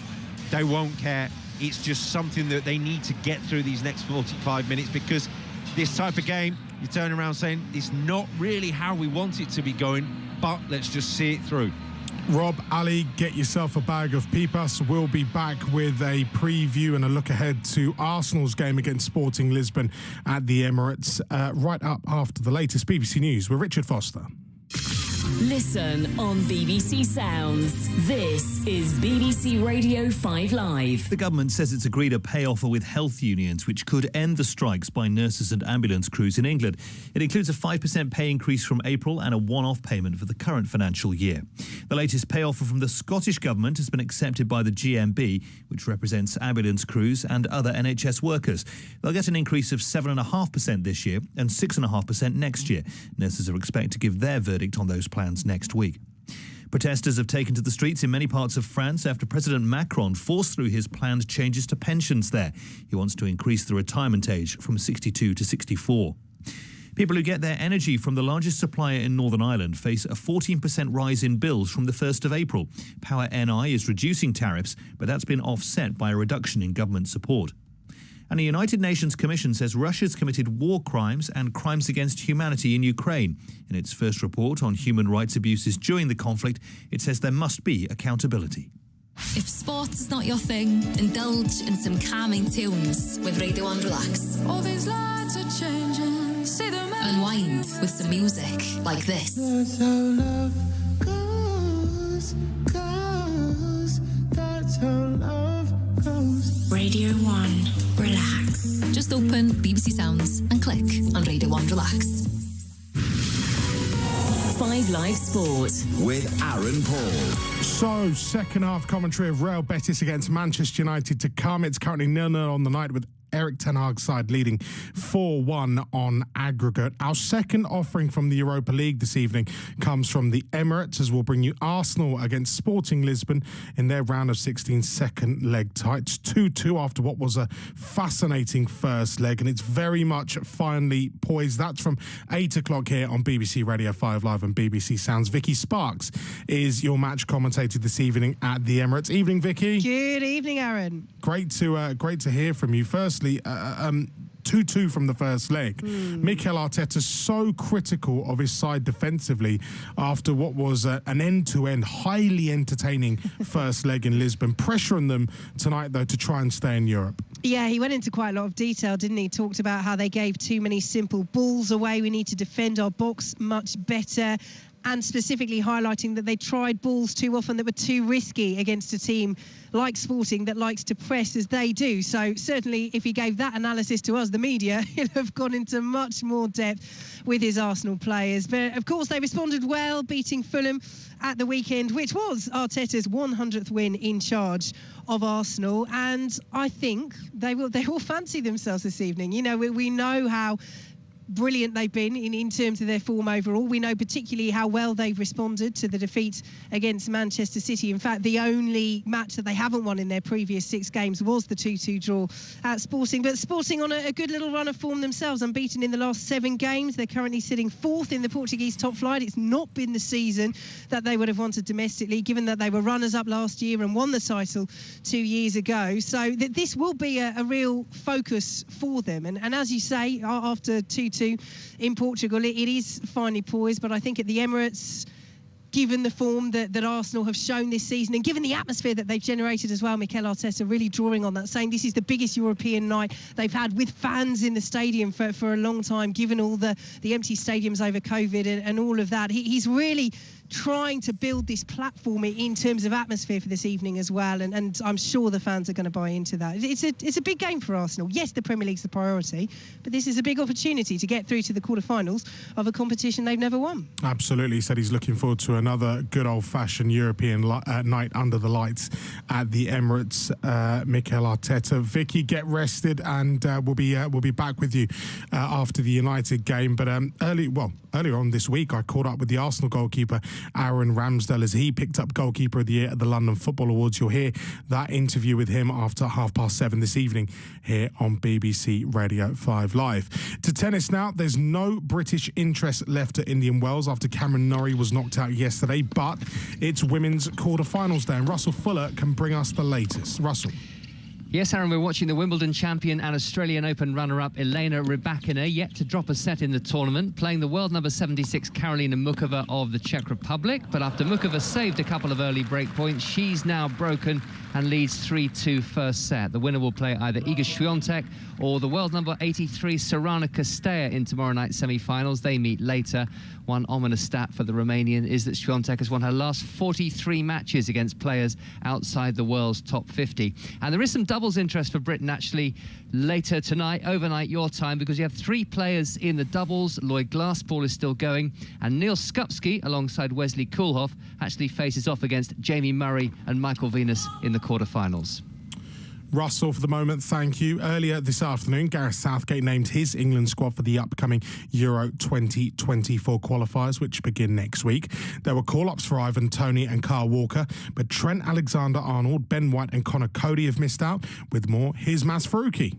They won't care. It's just something that they need to get through these next 45 minutes, because this type of game, you turn around saying, it's not really how we want it to be going, but let's just see it through. Rob, Ali, get yourself a bag of peepas. We'll be back with a preview and a look ahead to Arsenal's game against Sporting Lisbon at the Emirates right up after the latest BBC News with Richard Foster. Listen on BBC Sounds. This is BBC Radio 5 Live. The government says it's agreed a pay offer with health unions, which could end the strikes by nurses and ambulance crews in England. It includes a 5% pay increase from April and a one-off payment for the current financial year. The latest pay offer from the Scottish government has been accepted by the GMB, which represents ambulance crews and other NHS workers. They'll get an increase of 7.5% this year and 6.5% next year. Nurses are expected to give their verdict on those plans next week. Protesters have taken to the streets in many parts of France after President Macron forced through his planned changes to pensions there. He wants to increase the retirement age from 62 to 64. People who get their energy from the largest supplier in Northern Ireland face a 14% rise in bills from the 1st of April. Power NI is reducing tariffs, but that's been offset by a reduction in government support. And a United Nations Commission says Russia's committed war crimes and crimes against humanity in Ukraine. In its first report on human rights abuses during the conflict, it says there must be accountability. If sport is not your thing, indulge in some calming tunes with Radio 1 Relax. All these lights are changing. See them. Unwind with some music like this. That's how love goes. That's how love goes. Radio 1 Relax. Just open BBC Sounds and click on Radio 1 Relax. 5 Live Sport with Aaron Paul. So, second half commentary of Real Betis against Manchester United to come. It's currently 0-0 on the night with Eric Ten Hag's side leading 4-1 on aggregate. Our second offering from the Europa League this evening comes from the Emirates, as we'll bring you Arsenal against Sporting Lisbon in their round of 16 second leg tie. It's 2-2 after what was a fascinating first leg, and it's very much finally poised. That's from 8 o'clock here on BBC Radio 5 Live and BBC Sounds. Vicky Sparks is your match commentator this evening at the Emirates. Evening, Vicky. Good evening, Aaron. Great to hear from you. Firstly, 2-2 from the first leg. Mikel Arteta so critical of his side defensively after what was an end-to-end, highly entertaining first leg in Lisbon. Pressuring them tonight, though, to try and stay in Europe. Yeah, he went into quite a lot of detail, didn't he? Talked about how they gave too many simple balls away. We need to defend our box much better. And specifically highlighting that they tried balls too often that were too risky against a team like Sporting that likes to press as they do. So certainly if he gave that analysis to us, the media, he'd have gone into much more depth with his Arsenal players. But of course they responded well, beating Fulham at the weekend, which was Arteta's 100th win in charge of Arsenal. And I think they will fancy themselves this evening. You know, we know how brilliant they've been in terms of their form overall. We know particularly how well they've responded to the defeat against Manchester City. In fact, the only match that they haven't won in their previous 6 games was the 2-2 draw at Sporting. But Sporting on a good little run of form themselves, unbeaten in the last 7 games. They're currently sitting 4th in the Portuguese top flight. It's not been the season that they would have wanted domestically, given that they were runners-up last year and won the title 2 years ago. So this will be a real focus for them. And as you say, after 2-2 in Portugal, it is finely poised. But I think at the Emirates, given the form that Arsenal have shown this season and given the atmosphere that they've generated as well, Mikel Arteta really drawing on that, saying this is the biggest European night they've had with fans in the stadium for a long time, given all the empty stadiums over COVID and all of that. He's really trying to build this platform in terms of atmosphere for this evening as well, and I'm sure the fans are going to buy into that. It's a big game for Arsenal. Yes, the Premier League's the priority, but this is a big opportunity to get through to the quarterfinals of a competition they've never won. Absolutely. He said he's looking forward to another good old-fashioned European night under the lights at the Emirates. Mikel Arteta. Vicky, get rested, and we'll be back with you after the United game. But earlier on this week, I caught up with the Arsenal goalkeeper Aaron Ramsdale as he picked up Goalkeeper of the Year at the London Football Awards. You'll hear that interview with him after 7:30 this evening here on BBC Radio 5 Live. To tennis now. There's no British interest left at Indian Wells after Cameron Norrie was knocked out yesterday, but it's women's quarter-finals day, and Russell Fuller can bring us the latest. Russell. Yes, Aaron, we're watching the Wimbledon champion and Australian Open runner-up Elena Rybakina, yet to drop a set in the tournament, playing the world number 76 Karolina Muchova of the Czech Republic. But after Muchova saved a couple of early break points, she's now broken and leads 3-2 first set. The winner will play either Iga Swiatek or the world number 83 Sorana Castella in tomorrow night's semi-finals. They meet later. One ominous stat for the Romanian is that Swiatek has won her last 43 matches against players outside the world's top 50. And there is some doubles interest for Britain actually later tonight, overnight your time, because you have 3 players in the doubles. Lloyd Glassball is still going, and Neil Skupski alongside Wesley Koolhof actually faces off against Jamie Murray and Michael Venus in the quarterfinals. Russell, for the moment, thank you. Earlier this afternoon, Gareth Southgate named his England squad for the upcoming Euro 2024 qualifiers, which begin next week. There were call-ups for Ivan Toney and Kyle Walker, but Trent Alexander-Arnold, Ben White and Connor Cody have missed out. With more, here's Maz Faruqi.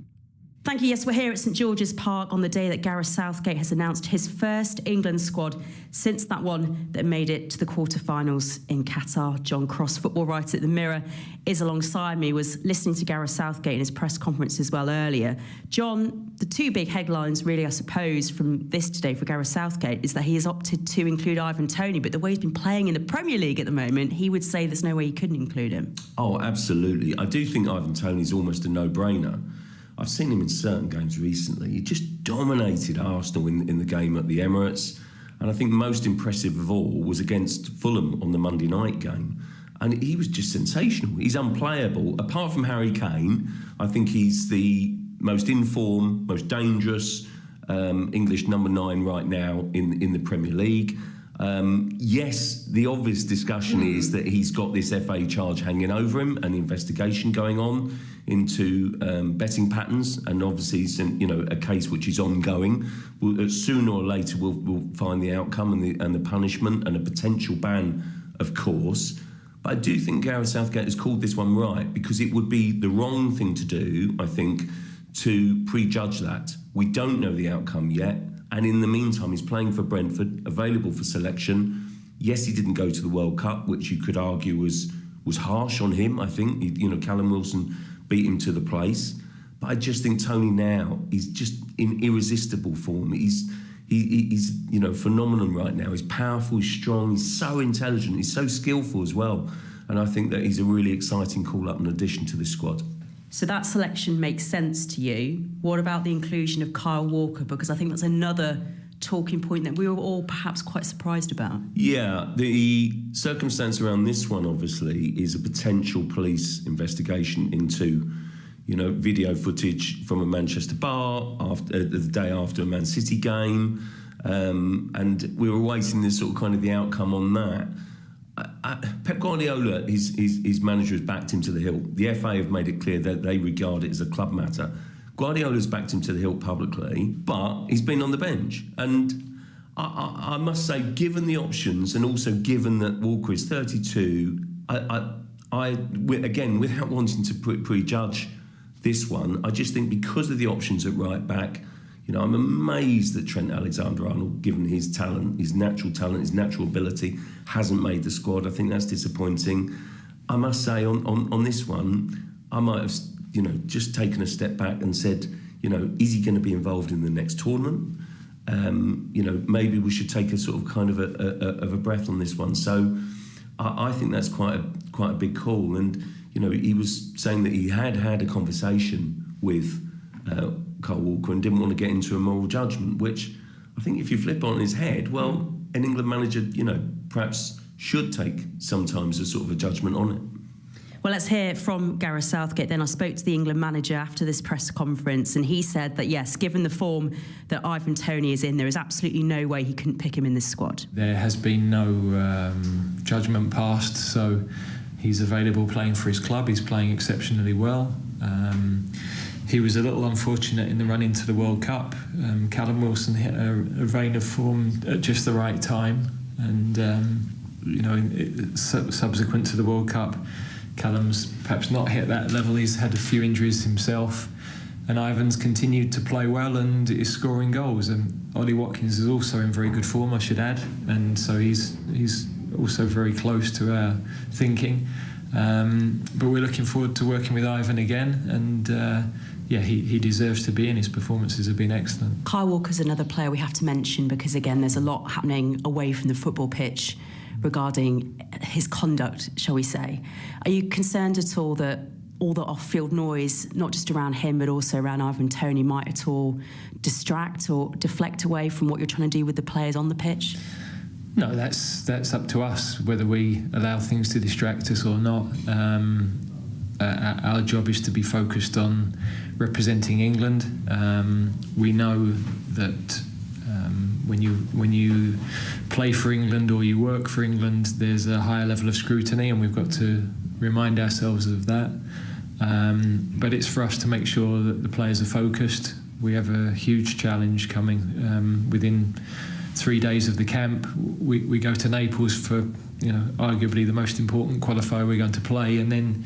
Thank you. Yes, we're here at St George's Park on the day that Gareth Southgate has announced his first England squad since that one that made it to the quarterfinals in Qatar. John Cross, football writer at The Mirror, is alongside me, was listening to Gareth Southgate in his press conference as well earlier. John, the two big headlines really, I suppose, from this today for Gareth Southgate is that he has opted to include Ivan Toney, but the way he's been playing in the Premier League at the moment, he would say there's no way he couldn't include him. Oh, absolutely. I do think Ivan Toney's almost a no-brainer. I've seen him in certain games recently. He just dominated Arsenal in the game at the Emirates. And I think most impressive of all was against Fulham on the Monday night game. And he was just sensational. He's unplayable. Apart from Harry Kane, I think he's the most in-form, most dangerous English number 9 right now in the Premier League. Yes, the obvious discussion is that he's got this FA charge hanging over him, an investigation going on into betting patterns, and obviously, a case which is ongoing. Sooner or later, we'll find the outcome and the punishment and a potential ban, of course. But I do think Gareth Southgate has called this one right, because it would be the wrong thing to do, I think, to prejudge that. We don't know the outcome yet. And in the meantime, he's playing for Brentford, available for selection. Yes, he didn't go to the World Cup, which you could argue was harsh on him, I think. Callum Wilson beat him to the place. But I just think Toney now, he's just in irresistible form. He's phenomenal right now. He's powerful, he's strong, he's so intelligent, he's so skillful as well. And I think that he's a really exciting call-up and addition to this squad. So that selection makes sense to you. What about the inclusion of Kyle Walker? Because I think that's another talking point that we were all perhaps quite surprised about. Yeah, the circumstance around this one, obviously, is a potential police investigation into, video footage from a Manchester bar the day after a Man City game. And we were waiting this sort of kind of the outcome on that. Pep Guardiola, his manager, has backed him to the hilt. The FA have made it clear that they regard it as a club matter. Guardiola's backed him to the hilt publicly, but he's been on the bench. And I must say, given the options, and also given that Walker is 32, again, without wanting to prejudge this one, I just think because of the options at right back, I'm amazed that Trent Alexander-Arnold, given his talent, his natural ability, hasn't made the squad. I think that's disappointing. I must say, on this one, I might have, just taken a step back and said, is he going to be involved in the next tournament? Maybe we should take a sort of kind of a breath on this one. So I think that's quite a big call. And he was saying that he had a conversation with Kyle Walker and didn't want to get into a moral judgment, which I think if you flip on his head, well, an England manager, perhaps should take sometimes a sort of a judgment on it. Well, let's hear from Gareth Southgate then. I spoke to the England manager after this press conference, and he said that, yes, given the form that Ivan Toney is in, there is absolutely no way he couldn't pick him in this squad. There has been no judgment passed, so he's available playing for his club. He's playing exceptionally well. He was a little unfortunate in the run into the World Cup. Callum Wilson hit a vein of form at just the right time, and subsequent to the World Cup, Callum's perhaps not hit that level. He's had a few injuries himself, and Ivan's continued to play well and is scoring goals. And Ollie Watkins is also in very good form, I should add, and so he's also very close to our thinking. But we're looking forward to working with Ivan again, and he deserves to be in. His performances have been excellent. Kyle Walker's another player we have to mention because, again, there's a lot happening away from the football pitch regarding his conduct, shall we say. Are you concerned at all that all the off-field noise, not just around him but also around Ivan Toney, might at all distract or deflect away from what you're trying to do with the players on the pitch? No, that's up to us, whether we allow things to distract us or not. Our job is to be focused on representing England. We know that when you play for England or you work for England, there's a higher level of scrutiny, and we've got to remind ourselves of that. But it's for us to make sure that the players are focused. We have a huge challenge coming within 3 days of the camp. We go to Naples for arguably the most important qualifier we're going to play, and then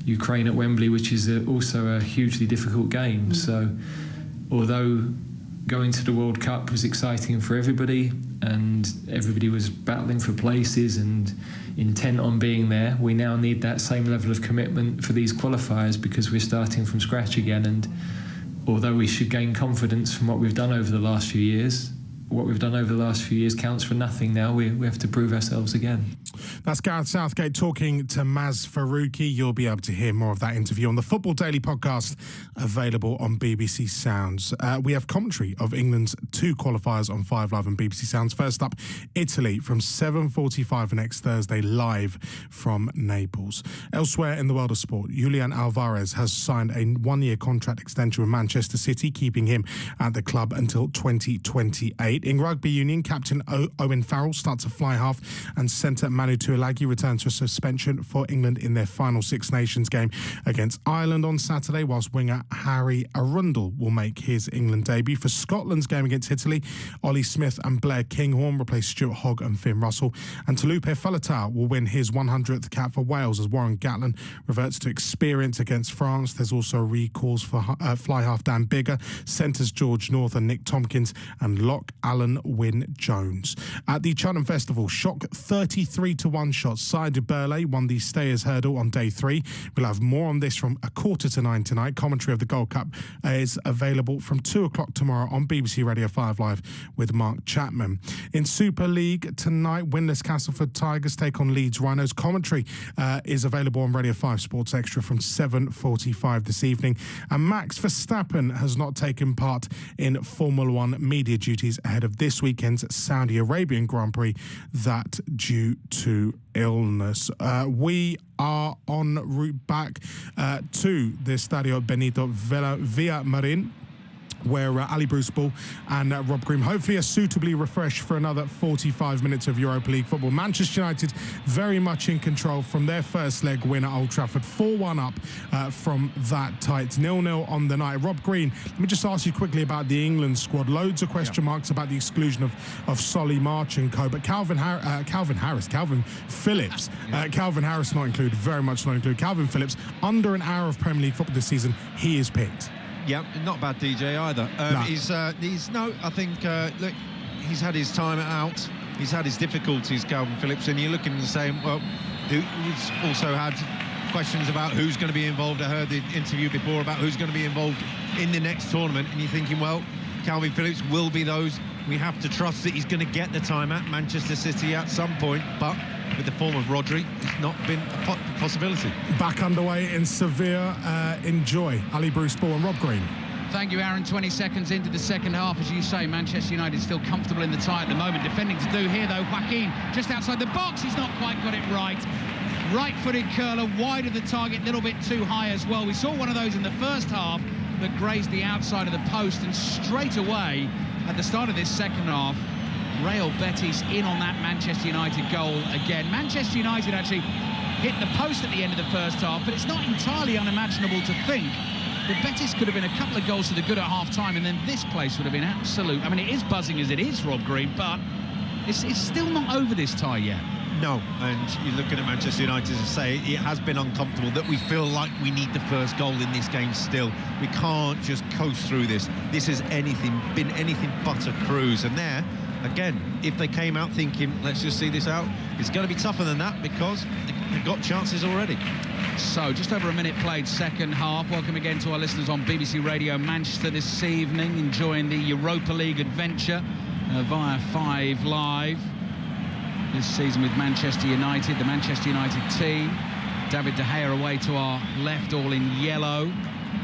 Ukraine at Wembley, which is also a hugely difficult game. So although going to the World Cup was exciting for everybody and everybody was battling for places and intent on being there, we now need that same level of commitment for these qualifiers because we're starting from scratch again. And although we should gain confidence from what we've done over the last few years, what we've done over the last few years counts for nothing now. We have to prove ourselves again. That's Gareth Southgate talking to Maz Faruqi. You'll be able to hear more of that interview on the Football Daily podcast, available on BBC Sounds. We have commentary of England's 2 qualifiers on 5 Live and BBC Sounds. First up, Italy from 7:45 next Thursday, live from Naples. Elsewhere in the world of sport, Julian Alvarez has signed a 1-year contract extension with Manchester City, keeping him at the club until 2028. In rugby union, captain Owen Farrell starts a fly half, and centre Manu Tuilagi returns to a suspension for England in their final Six Nations game against Ireland on Saturday, whilst winger Harry Arundel will make his England debut. For Scotland's game against Italy, Ollie Smith and Blair Kinghorn replace Stuart Hogg and Finn Russell, and Talupe Faletau will win his 100th cap for Wales as Warren Gatland reverts to experience against France. There's also recalls for fly half Dan Biggar, centres George North and Nick Tompkins, and lock Alan Wynne-Jones. At the Cheltenham Festival, shock 33-1 shots. Saïd Burley won the Stayers Hurdle on day 3. We'll have more on this from 8:45 tonight. Commentary of the Gold Cup is available from 2 o'clock tomorrow on BBC Radio 5 Live with Mark Chapman. In Super League tonight, winless Castleford Tigers take on Leeds Rhinos. Commentary is available on Radio 5 Sports Extra from 7:45 this evening. And Max Verstappen has not taken part in Formula 1 media duties ahead of this weekend's Saudi Arabian Grand Prix, that due to illness. We are en route back to the Estadio Benito Villamarin, where Ali Bruce Ball and Rob Green hopefully are suitably refreshed for another 45 minutes of Europa League football. Manchester United very much in control from their first leg win at Old Trafford, 4-1 up from that tight 0-0 on the night. Rob Green, let me just ask you quickly about the England squad. Loads of question marks about the exclusion of Solly March and co, but Calvin Phillips, Calvin Harris not included, very much not included. Calvin Phillips, under an hour of Premier League football this season, he is picked. Yeah, not bad DJ either. I think look, he's had his time out. He's had his difficulties, Calvin Phillips, and you're looking and saying, well, he's also had questions about who's going to be involved. I heard the interview before about who's going to be involved in the next tournament, and you're thinking, well, Calvin Phillips will be those. We have to trust that he's going to get the time at Manchester City at some point, but with the form of Rodri, it's not been a possibility. Back underway in Sevilla. Enjoy Ali Bruce Ball and Rob Green. Thank you, Aaron. 20 seconds into the second half. As you say, Manchester United still comfortable in the tie at the moment. Defending to do here, though. Joaquin just outside the box. He's not quite got it right. Right-footed curler, wide of the target, a little bit too high as well. We saw one of those in the first half that grazed the outside of the post, and straight away at the start of this second half, Real Betis in on that Manchester United goal again. Manchester United actually hit the post at the end of the first half, but it's not entirely unimaginable to think that Betis could have been a couple of goals to the good at half-time, and then this place would have been absolute. I mean, it is buzzing as it is, Rob Green, but it's still not over this tie yet. No, and you're looking at Manchester United to say it has been uncomfortable, that we feel like we need the first goal in this game still. We can't just coast through this. This has been anything but a cruise. And there, again, if they came out thinking, let's just see this out, it's going to be tougher than that because they've got chances already. So, just over a minute played second half. Welcome again to our listeners on BBC Radio Manchester this evening, enjoying the Europa League adventure via 5 Live. This season with Manchester United, the Manchester United team. David De Gea away to our left, all in yellow.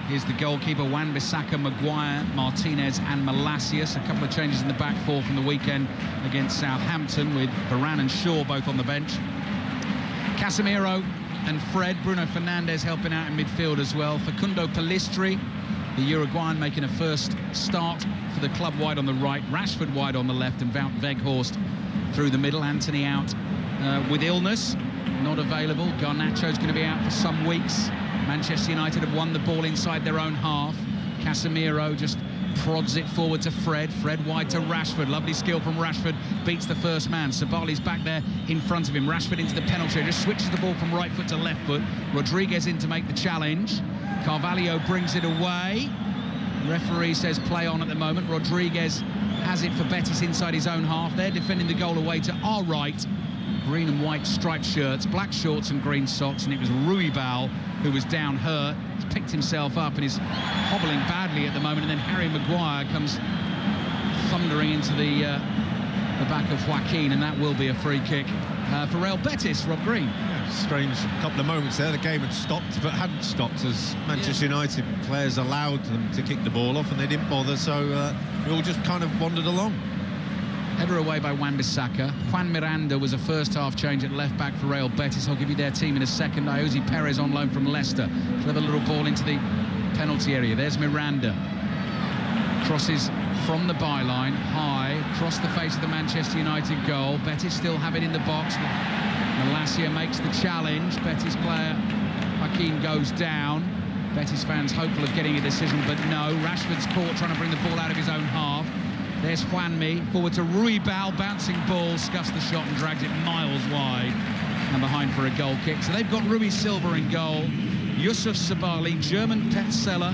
Here's the goalkeeper, Wan-Bissaka, Maguire, Martinez and Malacius. A couple of changes in the back four from the weekend against Southampton, with Varane and Shaw both on the bench. Casemiro and Fred, Bruno Fernandes helping out in midfield as well. Facundo Pellistri, the Uruguayan, making a first start for the club, wide on the right. Rashford wide on the left, and Wout Weghorst through the middle. Anthony out with illness, not available. Garnacho's going to be out for some weeks. Manchester United have won the ball inside their own half. Casemiro just prods it forward to Fred. Fred wide to Rashford. Lovely skill from Rashford. Beats the first man. Sabali's back there in front of him. Rashford into the penalty area. Just switches the ball from right foot to left foot. Rodriguez in to make the challenge. Carvalho brings it away. Referee says play on at the moment. Rodriguez has it for Betis inside his own half. They're defending the goal away to our right. Green and white striped shirts, black shorts and green socks, and it was Ruibal who was down hurt. He's picked himself up and is hobbling badly at the moment, and then Harry Maguire comes thundering into the back of Joaquin, and that will be a free kick for Real Betis. Rob Green. Yeah, strange couple of moments there. The game had stopped, but hadn't stopped as Manchester United players allowed them to kick the ball off, and they didn't bother, so we all just kind of wandered along. Header away by Wan-Bissaka. Juan Miranda was a first-half change at left-back for Real Betis. I'll give you their team in a second. Ayoze Perez on loan from Leicester. Clever little ball into the penalty area. There's Miranda. Crosses from the byline, high, across the face of the Manchester United goal. Betis still have it in the box. Malacia makes the challenge. Betis player Joaquin goes down. Betis fans hopeful of getting a decision, but no. Rashford's caught trying to bring the ball out of his own half. There's Juanmi, forward to Ruibal, bouncing ball, scuffs the shot and drags it miles wide and behind for a goal kick. So they've got Rui Silva in goal. Youssouf Sabaly, German pet seller,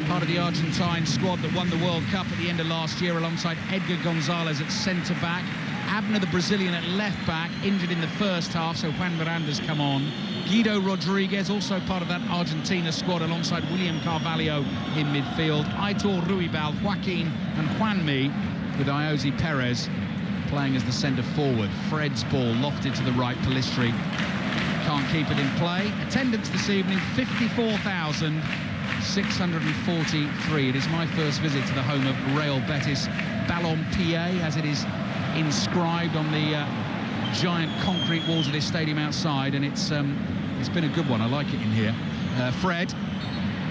part of the Argentine squad that won the World Cup at the end of last year alongside Edgar Gonzalez at centre-back. Abner, the Brazilian, at left-back, injured in the first half, so Juan Miranda's come on. Guido Rodriguez, also part of that Argentina squad, alongside William Carvalho in midfield. Aitor Ruibal, Joaquin and Juanmi, with Ayoze Perez playing as the centre-forward. Fred's ball lofted to the right, Pellistri can't keep it in play. Attendance this evening, 54,643. It is my first visit to the home of Real Betis, Ballin, PA, as it is inscribed on the giant concrete walls of this stadium outside, and it's been a good one. I like it in here. Fred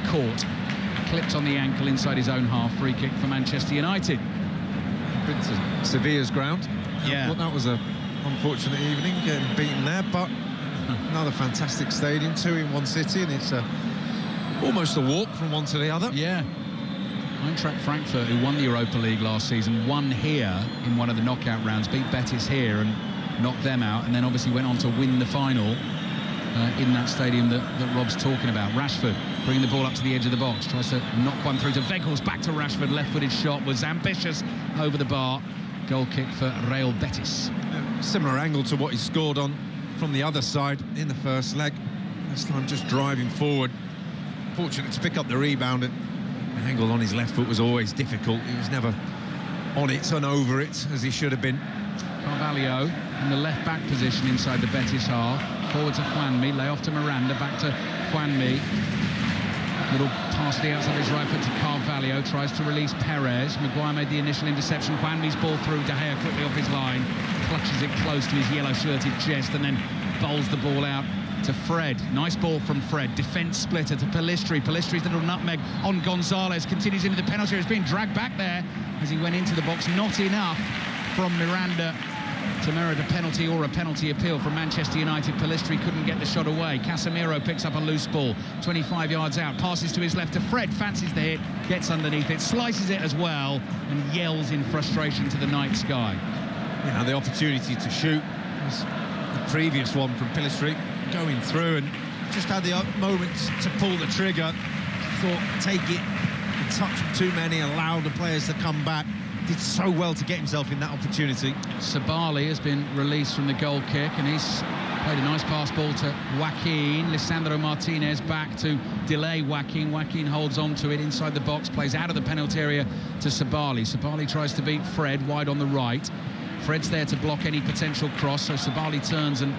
caught, clipped on the ankle inside his own half. Free kick for Manchester United. Been to Sevilla's ground. Yeah, well, that was a unfortunate evening, getting beaten there, but another fantastic stadium, two in one city, and it's almost a walk from one to the other. Yeah. Eintracht Frankfurt, who won the Europa League last season, won here in one of the knockout rounds, beat Betis here and knocked them out, and then obviously went on to win the final in that stadium that Rob's talking about. Rashford bringing the ball up to the edge of the box, tries to knock one through to Weghorst, back to Rashford. Left-footed shot was ambitious over the bar. Goal kick for Real Betis. Similar angle to what he scored on from the other side in the first leg. This time just driving forward. Fortunate to pick up the rebound. The angle on his left foot was always difficult. He was never on it and over it as he should have been. Carvalho in the left-back position inside the Betis half. Forward to Juanmi, lay off to Miranda, back to Juanmi. Little pass to the outside of his right foot to Carvalho, tries to release Perez. Maguire made the initial interception. Juanmi's ball through, De Gea quickly off his line, clutches it close to his yellow-shirted chest and then bowls the ball out to Fred. Nice ball from Fred. Defence splitter to Pellistri. Pellistri's little nutmeg on Gonzalez. Continues into the penalty area. He's being dragged back there as he went into the box. Not enough from Miranda to merit a penalty or a penalty appeal from Manchester United. Pellistri couldn't get the shot away. Casemiro picks up a loose ball 25 yards out, passes to his left to Fred, fancies the hit, gets underneath it, slices it as well and yells in frustration to the night sky. Yeah, the opportunity to shoot was the previous one from Pellistri, going through, and just had the moment to pull the trigger. Thought, take it, touch too many, allow the players to come back. Did so well to get himself in that opportunity. Sabaly has been released from the goal kick, and he's played a nice pass ball to Joaquin. Lisandro Martinez back to delay Joaquin. Joaquin holds on to it inside the box, plays out of the penalty area to Sabaly. Sabaly tries to beat Fred wide on the right. Fred's there to block any potential cross, so Sabaly turns and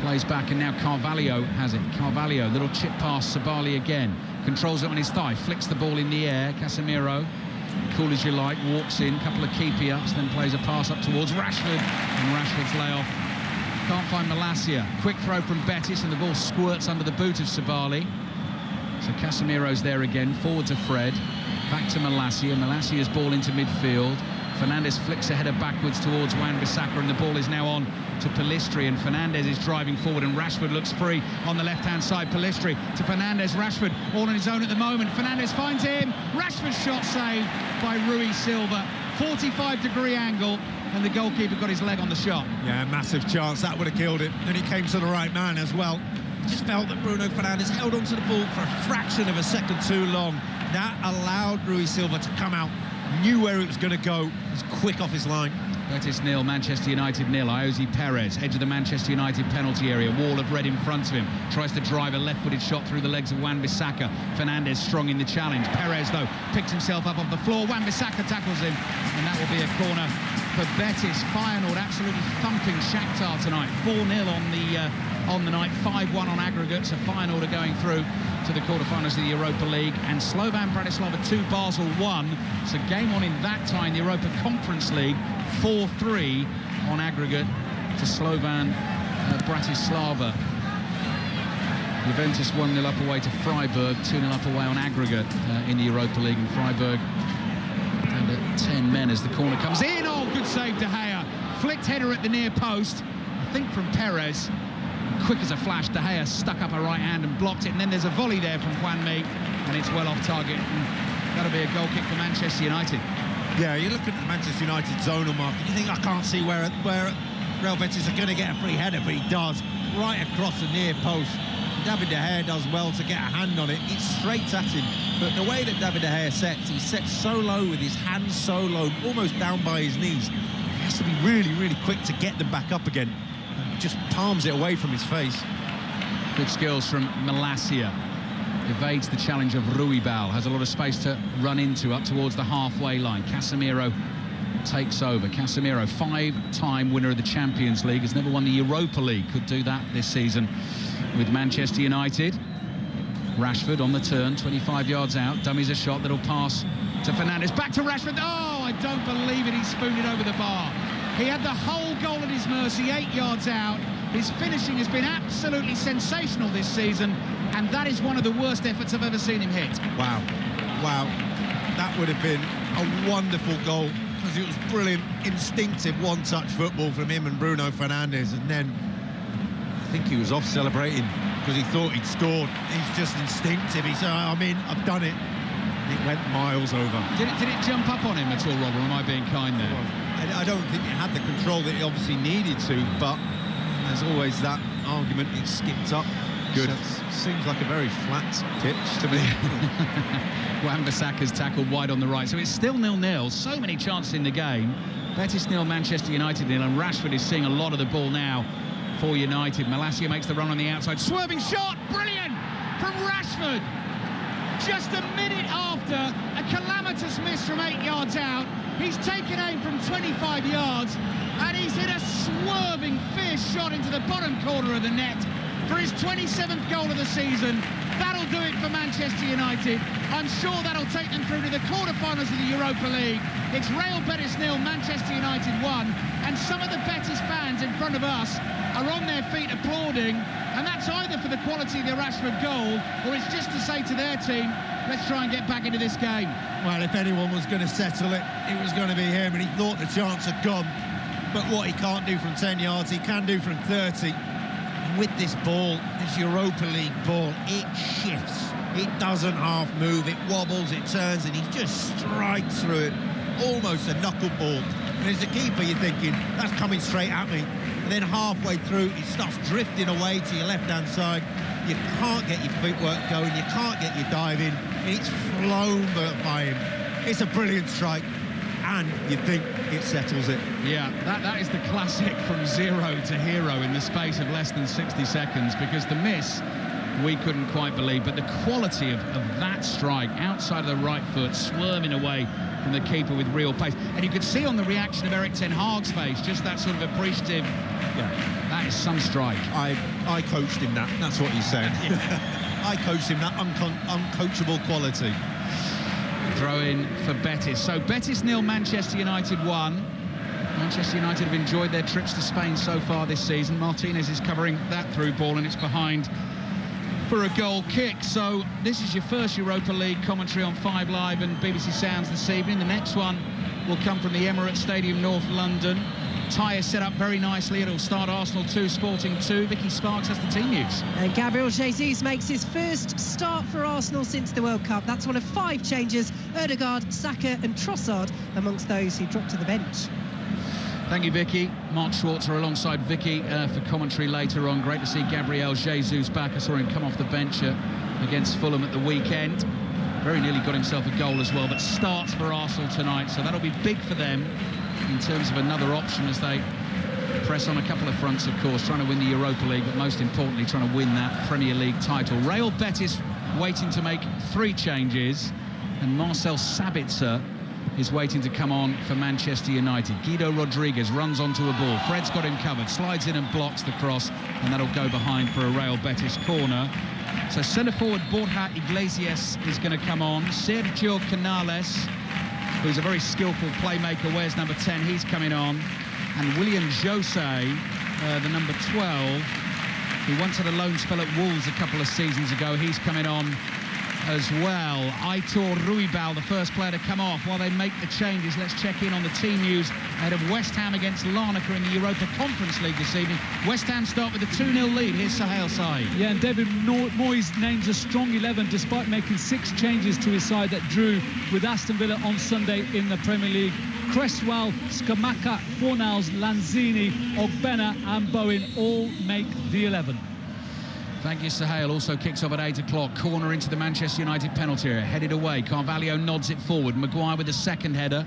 plays back, and now Carvalho has it. Carvalho, little chip pass, Sabaly again. Controls it on his thigh, flicks the ball in the air. Casemiro, cool as you like, walks in, couple of keepy-ups, then plays a pass up towards Rashford, and Rashford's lay-off. Can't find Malacia. Quick throw from Betis, and the ball squirts under the boot of Sabaly. So Casemiro's there again, forward to Fred, back to Malacia. Malacia's ball into midfield. Fernandes flicks a header backwards towards Wan-Bissaka, and the ball is now on to Pellistri, and Fernandes is driving forward, and Rashford looks free on the left-hand side. Pellistri to Fernandes, Rashford all on his own at the moment. Fernandes finds him. Rashford's shot saved by Rui Silva. 45-degree angle, and the goalkeeper got his leg on the shot. Yeah, massive chance. That would have killed it. And he came to the right man as well. Just felt that Bruno Fernandes held onto the ball for a fraction of a second too long. That allowed Rui Silva to come out, knew where it was going to go, was quick off his line. Betis 0, Manchester United 0. Iosi Perez, edge of the Manchester United penalty area. Wall of red in front of him. Tries to drive a left-footed shot through the legs of Wan-Bissaka. Fernandes strong in the challenge. Perez, though, picks himself up off the floor. Wan-Bissaka tackles him. And that will be a corner for Betis. Feyenoord absolutely thumping Shakhtar tonight. 4-0 on the night. 5-1 on aggregate. So Feyenoord are going through to the quarterfinals of the Europa League. And Slovan Bratislava 2, Basel 1. So game on in that time, the Europa Conference League. 4-3 on aggregate to Slovan Bratislava. Juventus 1-0 up away to Freiburg, 2-0 up away on aggregate in the Europa League. And Freiburg under 10 men as the corner comes in. Oh, good save, De Gea. Flicked header at the near post, I think from Perez. Quick as a flash, De Gea stuck up a right hand and blocked it. And then there's a volley there from Juanmi, and it's well off target. And that'll be a goal kick for Manchester United. Yeah, you're looking at the Manchester United zonal marker. You think, I can't see where Real Betis are going to get a free header, but he does. Right across the near post. David De Gea does well to get a hand on it. It's straight at him. But the way that David De Gea sets, he sets so low with his hands so low, almost down by his knees. He has to be really, really quick to get them back up again. Just palms it away from his face. Good skills from Malacia. Evades the challenge of Ruibal, has a lot of space to run into up towards the halfway line. Casemiro takes over. Casemiro, 5-time winner of the Champions League, has never won the Europa League, could do that this season with Manchester United. Rashford on the turn, 25 yards out, dummies a shot that'll pass to Fernandes, back to Rashford. Oh, I don't believe it, he spooned it over the bar. He had the whole goal at his mercy, 8 yards out. His finishing has been absolutely sensational this season, and that is one of the worst efforts I've ever seen him hit. Wow. That would have been a wonderful goal, because it was brilliant, instinctive one-touch football from him and Bruno Fernandes. And then I think he was off celebrating because he thought he'd scored. He's just instinctive. He said, I'm in, I've done it. And it went miles over. Did it jump up on him at all, Rob, or am I being kind there? Well, I don't think it had the control that it obviously needed to, but there's always that argument, it skipped up. Good. So seems like a very flat pitch to me. Wan-Bissaka's tackled wide on the right, so it's still 0-0. So many chances in the game. Betis 0, Manchester United 0, and Rashford is seeing a lot of the ball now for United. Malacia makes the run on the outside, swerving shot, brilliant from Rashford. Just a minute after a calamitous miss from 8 yards out, he's taken aim from 25 yards, and he's hit a swerving, fierce shot into the bottom corner of the net for his 27th goal of the season. That'll do it for Manchester United. I'm sure that'll take them through to the quarterfinals of the Europa League. It's Real Betis 0, Manchester United 1, and some of the Betis fans in front of us are on their feet applauding, and that's either for the quality of the Rashford goal, or it's just to say to their team, let's try and get back into this game. Well, if anyone was going to settle it, it was going to be him, and he thought the chance had gone. But what he can't do from 10 yards, he can do from 30. With this ball, this Europa League ball, it shifts. It doesn't half move, it wobbles, it turns, and he just strikes through it. Almost a knuckleball. And as a keeper, you're thinking, that's coming straight at me. And then halfway through, it starts drifting away to your left-hand side. You can't get your footwork going, you can't get your dive in. It's flown by him. It's a brilliant strike, and you think it settles it. Yeah, that is the classic from zero to hero in the space of less than 60 seconds, because the miss we couldn't quite believe, but the quality of that strike outside of the right foot, swerving away from the keeper with real pace. And you could see on the reaction of Erik ten Hag's face just that sort of appreciative, that is some strike. I coached him that, that's what he's saying. I coached him that uncoachable quality. Throw in for Betis. So Betis 0, Manchester United 1. Manchester United have enjoyed their trips to Spain so far this season. Martinez is covering that through ball, and it's behind for a goal kick. So this is your first Europa League commentary on 5 Live and BBC Sounds this evening. The next one will come from the Emirates Stadium, North London. Tie is set up very nicely. It'll start Arsenal 2, Sporting 2. Vicky Sparks has the team news. And Gabriel Jesus makes his first start for Arsenal since the World Cup. That's one of 5 changes. Ødegaard, Saka and Trossard amongst those who dropped to the bench. Thank you, Vicky. Mark Schwarzer alongside Vicky for commentary later on. Great to see Gabriel Jesus back. I saw him come off the bench against Fulham at the weekend. Very nearly got himself a goal as well, but starts for Arsenal tonight, so that'll be big for them in terms of another option as they press on a couple of fronts, of course, trying to win the Europa League, but most importantly trying to win that Premier League title. Real Betis waiting to make 3 changes, and Marcel Sabitzer is waiting to come on for Manchester United. Guido Rodriguez runs onto a ball. Fred's got him covered, slides in and blocks the cross, and that'll go behind for a Real Betis corner. So centre-forward Borja Iglesias is going to come on. Sergio Canales, who's a very skillful playmaker, wears number 10, he's coming on. And William Jose, the number 12, who once had a loan spell at Wolves a couple of seasons ago, he's coming on as well. Aitor Ruibal, the first player to come off. While they make the changes, let's check in on the team news ahead of West Ham against Larnaca in the Europa Conference League this evening. West Ham start with a 2-0 lead. Here's Sahel Saeed. Yeah, and David Moyes names a strong 11 despite making 6 changes to his side that drew with Aston Villa on Sunday in the Premier League. Cresswell, Scamacca, Fornals, Lanzini, Ogbena and Bowen all make the 11. Thank you, Sahel. Also kicks off at 8 o'clock. Corner into the Manchester United penalty area. Headed away. Carvalho nods it forward. Maguire with the second header.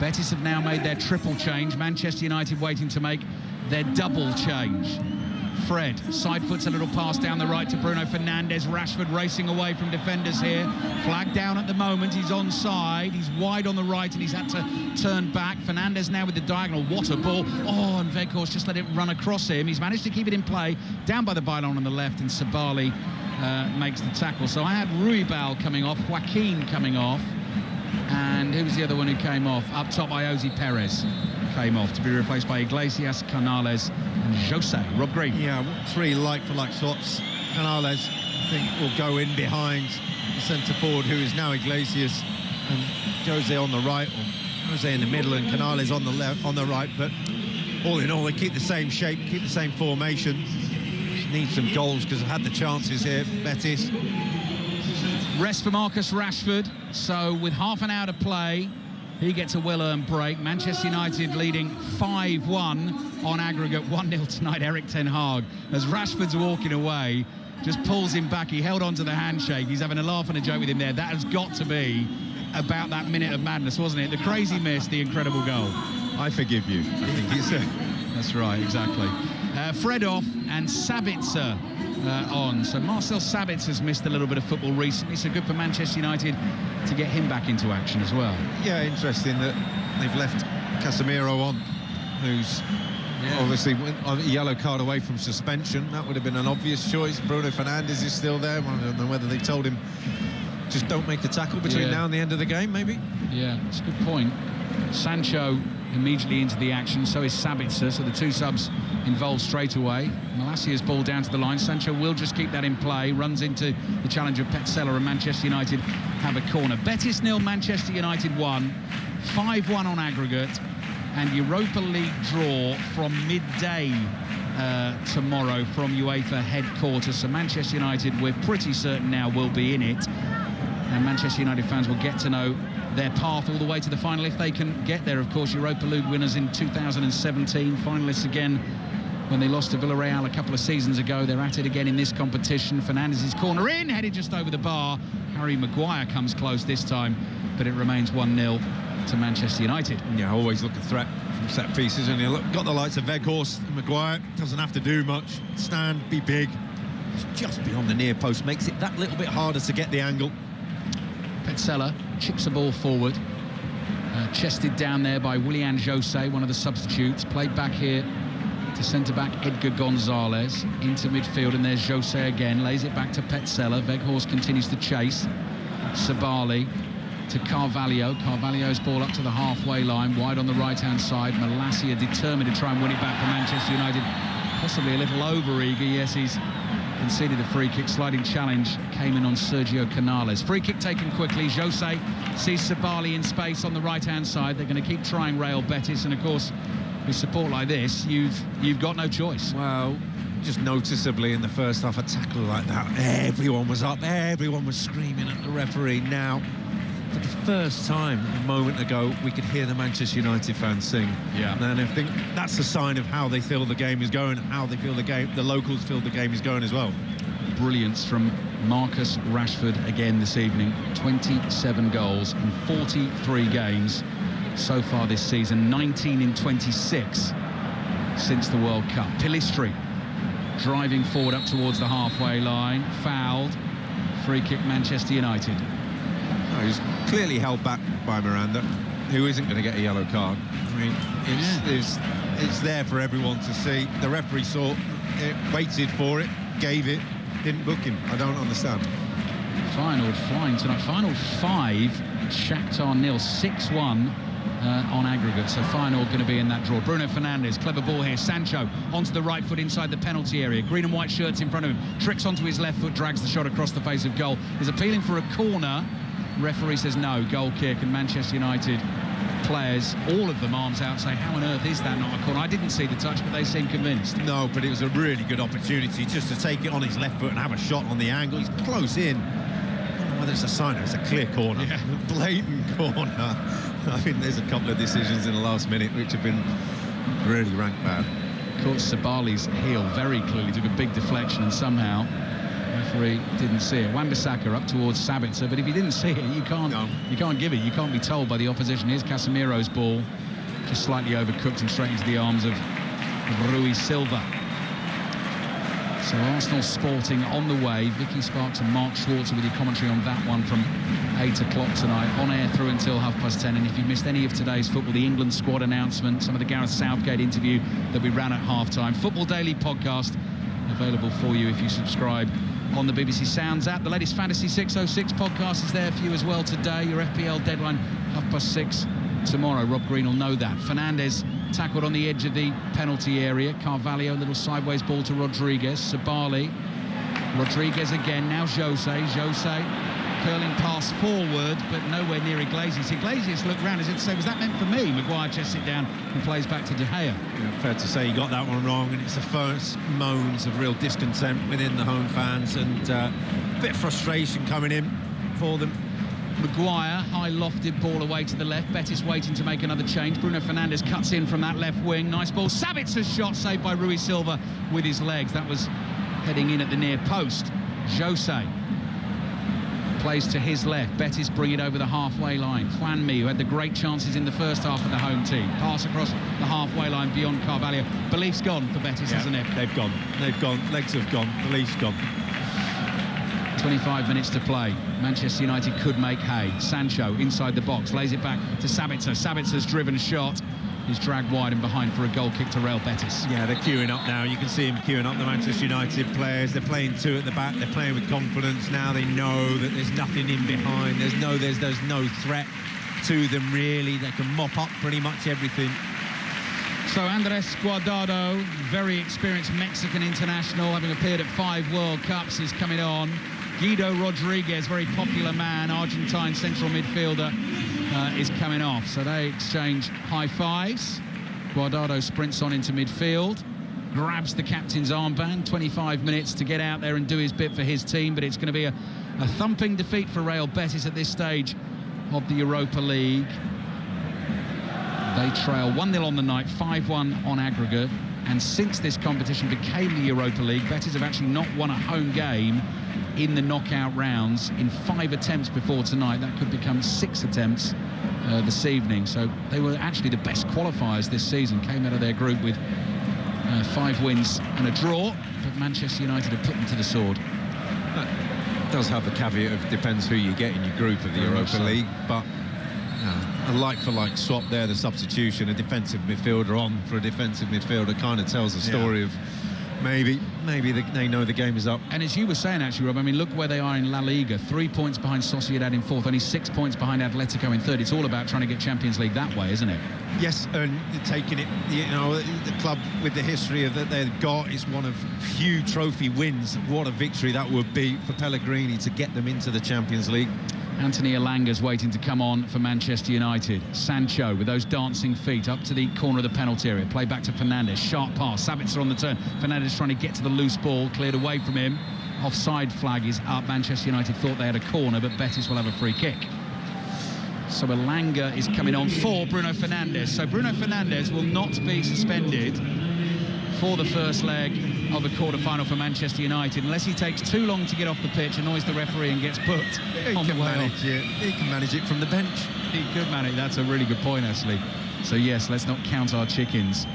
Betis have now made their triple change. Manchester United waiting to make their double change. Fred side foots a little pass down the right to Bruno Fernandes. Rashford racing away from defenders here. Flag down at the moment. He's onside. He's wide on the right and he's had to turn back. Fernandes now with the diagonal. What a ball. Oh, and Weghorst just let it run across him. He's managed to keep it in play. Down by the Ballin on the left, and Sabali makes the tackle. So I had Ruibal coming off, Joaquin coming off, and who was the other one who came off? Up top, Iosi Perez came off to be replaced by Iglesias, Canales and Jose. Rob Green. Yeah, 3 like-for-like swaps. Canales, I think, will go in behind the centre-forward, who is now Iglesias, and Jose on the right, or Jose in the middle, and Canales on the left, on the right. But all in all, they keep the same shape, keep the same formation. Just need some goals because they've had the chances here, Betis. Rest for Marcus Rashford. So with half an hour to play, he gets a well-earned break. Manchester United leading 5-1 on aggregate, 1-0 tonight. Eric Ten Hag, as Rashford's walking away, just pulls him back. He held on to the handshake. He's having a laugh and a joke with him there. That has got to be about that minute of madness, wasn't it? The crazy miss, the incredible goal. I forgive you. I think he's that's right, exactly. Fred off and Sabitzer on. So Marcel Sabitzer's missed a little bit of football recently, so good for Manchester United to get him back into action as well. Yeah, interesting that they've left Casemiro on, who's obviously a yellow card away from suspension. That would have been an obvious choice. Bruno Fernandes is still there. I don't know whether they told him just don't make the tackle between now and the end of the game, maybe. Yeah, it's a good point. Sancho immediately into the action, so is Sabitzer, so the 2 subs involved straight away. Malacia's ball down to the line. Sancho will just keep that in play, runs into the challenge of Petzela, and Manchester United have a corner. Betis 0, Manchester United 1, 5-1 on aggregate, and Europa League draw from midday tomorrow from UEFA headquarters. So Manchester United, we're pretty certain now, will be in it, and Manchester United fans will get to know their path all the way to the final if they can get there. Of course, Europa League winners in 2017, finalists again when they lost to Villarreal a couple of seasons ago. They're at it again in this competition. Fernandes' corner in, headed just over the bar. Harry Maguire comes close this time, but it remains 1-0 to Manchester United. Yeah, always look a threat from set pieces, and you got the likes of Weghorst and Maguire. Doesn't have to do much. Stand, be big. Just beyond the near post, makes it that little bit harder to get the angle. Petzela chips the ball forward, chested down there by Willian Jose, one of the substitutes. Played back here to centre-back Edgar Gonzalez, into midfield, and there's Jose again, lays it back to Petzela. Weghorst continues to chase. Sabali to Carvalho. Carvalho's ball up to the halfway line, wide on the right-hand side. Malacia determined to try and win it back for Manchester United. Possibly a little over-eager. Yes, he's conceded a free kick. Sliding challenge came in on Sergio Canales. Free kick taken quickly. Jose sees Sabali in space on the right-hand side. They're going to keep trying Real Betis, and of course, with support like this, you've got no choice. Well, just noticeably in the first half, a tackle like that, everyone was up, everyone was screaming at the referee. Now, for the first time a moment ago, we could hear the Manchester United fans sing. Yeah. And I think that's a sign of how they feel the game is going, how they feel the locals feel the game is going as well. brilliance from Marcus Rashford again this evening. 27 goals in 43 games so far this season, 19 in 26 since the World Cup. Pellistri driving forward up towards the halfway line, fouled, free kick Manchester United. Oh, he's clearly held back by Miranda, who isn't going to get a yellow card. I mean, it's there for everyone to see. The referee saw it, waited for it, gave it, didn't book him. I don't understand. Final flying tonight. Final 5, Shakhtar 0, 6-1 on aggregate. So final going to be in that draw. Bruno Fernandes, clever ball here. Sancho onto the right foot inside the penalty area. Green and white shirts in front of him. Tricks onto his left foot, drags the shot across the face of goal. Is appealing for a corner. Referee says no, goal kick, and Manchester United players, all of them arms out, say, how on earth is that not a corner? I didn't see the touch, but they seem convinced. No, but it was a really good opportunity just to take it on his left foot and have a shot on the angle. He's close in. I don't know whether it's a sign or it's a clear corner. Yeah. Blatant corner. I think there's a couple of decisions in the last minute which have been really ranked bad. Caught Sabali's heel very clearly, took a big deflection, and somehow referee didn't see it. Wan-Bissaka up towards Sabitzer, but if you didn't see it, you can't give it. You can't be told by the opposition. Here's Casemiro's ball, just slightly overcooked and straight into the arms of Rui Silva. So Arsenal Sporting on the way. Vicky Sparks and Mark Schwarzer with your commentary on that one from 8 o'clock tonight, on air through until 10:30. And if you missed any of today's football, the England squad announcement, some of the Gareth Southgate interview that we ran at half-time, Football Daily podcast available for you if you subscribe on the BBC Sounds app. The latest Fantasy 606 podcast is there for you as well today. Your FPL deadline 6:30 tomorrow. Rob Green will know that. Fernandes tackled on the edge of the penalty area. Carvalho, a little sideways ball to Rodriguez. Sabali. Rodriguez again. Now Jose. Curling pass forward, but nowhere near Iglesias. Iglesias looked round as if to say, was that meant for me? Maguire chests it down and plays back to De Gea. Yeah, fair to say he got that one wrong, and it's the first moans of real discontent within the home fans, and a bit of frustration coming in for them. Maguire, high lofted ball away to the left. Betis waiting to make another change. Bruno Fernandes cuts in from that left wing. Nice ball. Sabitzer's shot saved by Rui Silva with his legs. That was heading in at the near post. Jose plays to his left. Betis bring it over the halfway line. Juanmi, who had the great chances in the first half of the home team. Pass across the halfway line beyond Carvalho. Belief's gone for Betis, hasn't it? They've gone. Legs have gone. Belief's gone. 25 minutes to play. Manchester United could make hay. Sancho inside the box, lays it back to Sabitzer. Sabitzer's driven shot is dragged wide and behind for a goal kick to Real Betis. Yeah, they're queuing up now. You can see them queuing up, the Manchester United players. They're playing 2 at the back. They're playing with confidence now. They know that there's nothing in behind. There's no threat to them, really. They can mop up pretty much everything. So Andres Guardado, very experienced Mexican international, having appeared at 5 World Cups, is coming on. Guido Rodriguez, very popular man, Argentine central midfielder, is coming off. So they exchange high fives. Guardado sprints on into midfield, grabs the captain's armband. 25 minutes to get out there and do his bit for his team, but it's going to be a thumping defeat for Real Betis at this stage of the Europa League. They trail 1-0 on the night, 5-1 on aggregate. And since this competition became the Europa League, Betis have actually not won a home game in the knockout rounds in 5 attempts before tonight. That could become 6 attempts this evening. So they were actually the best qualifiers this season. Came out of their group with 5 wins and a draw. But Manchester United have put them to the sword. That does have the caveat of depends who you get in your group of the Europa League. But a like-for-like swap there, the substitution, a defensive midfielder on for a defensive midfielder, kind of tells a story of maybe they know the game is up. And as you were saying, actually, Rob, I mean, look where they are in La Liga. 3 points behind Sociedad in 4th, only 6 points behind Atletico in 3rd. It's all about trying to get Champions League that way, isn't it? Yes, and taking it, you know, the club with the history that they've got is one of few trophy wins. What a victory that would be for Pellegrini to get them into the Champions League. Anthony Elanga's waiting to come on for Manchester United. Sancho with those dancing feet up to the corner of the penalty area. Play back to Fernandes. Sharp pass. Sabitzer on the turn. Fernandes trying to get to the loose ball. Cleared away from him. Offside flag is up. Manchester United thought they had a corner, but Betis will have a free kick. So Elanga is coming on for Bruno Fernandes. So Bruno Fernandes will not be suspended for the first leg of the quarter-final for Manchester United, unless he takes too long to get off the pitch, annoys the referee and gets booked on the way off. He can manage it from the bench. He could manage. That's a really good point, actually. So yes, let's not count our chickens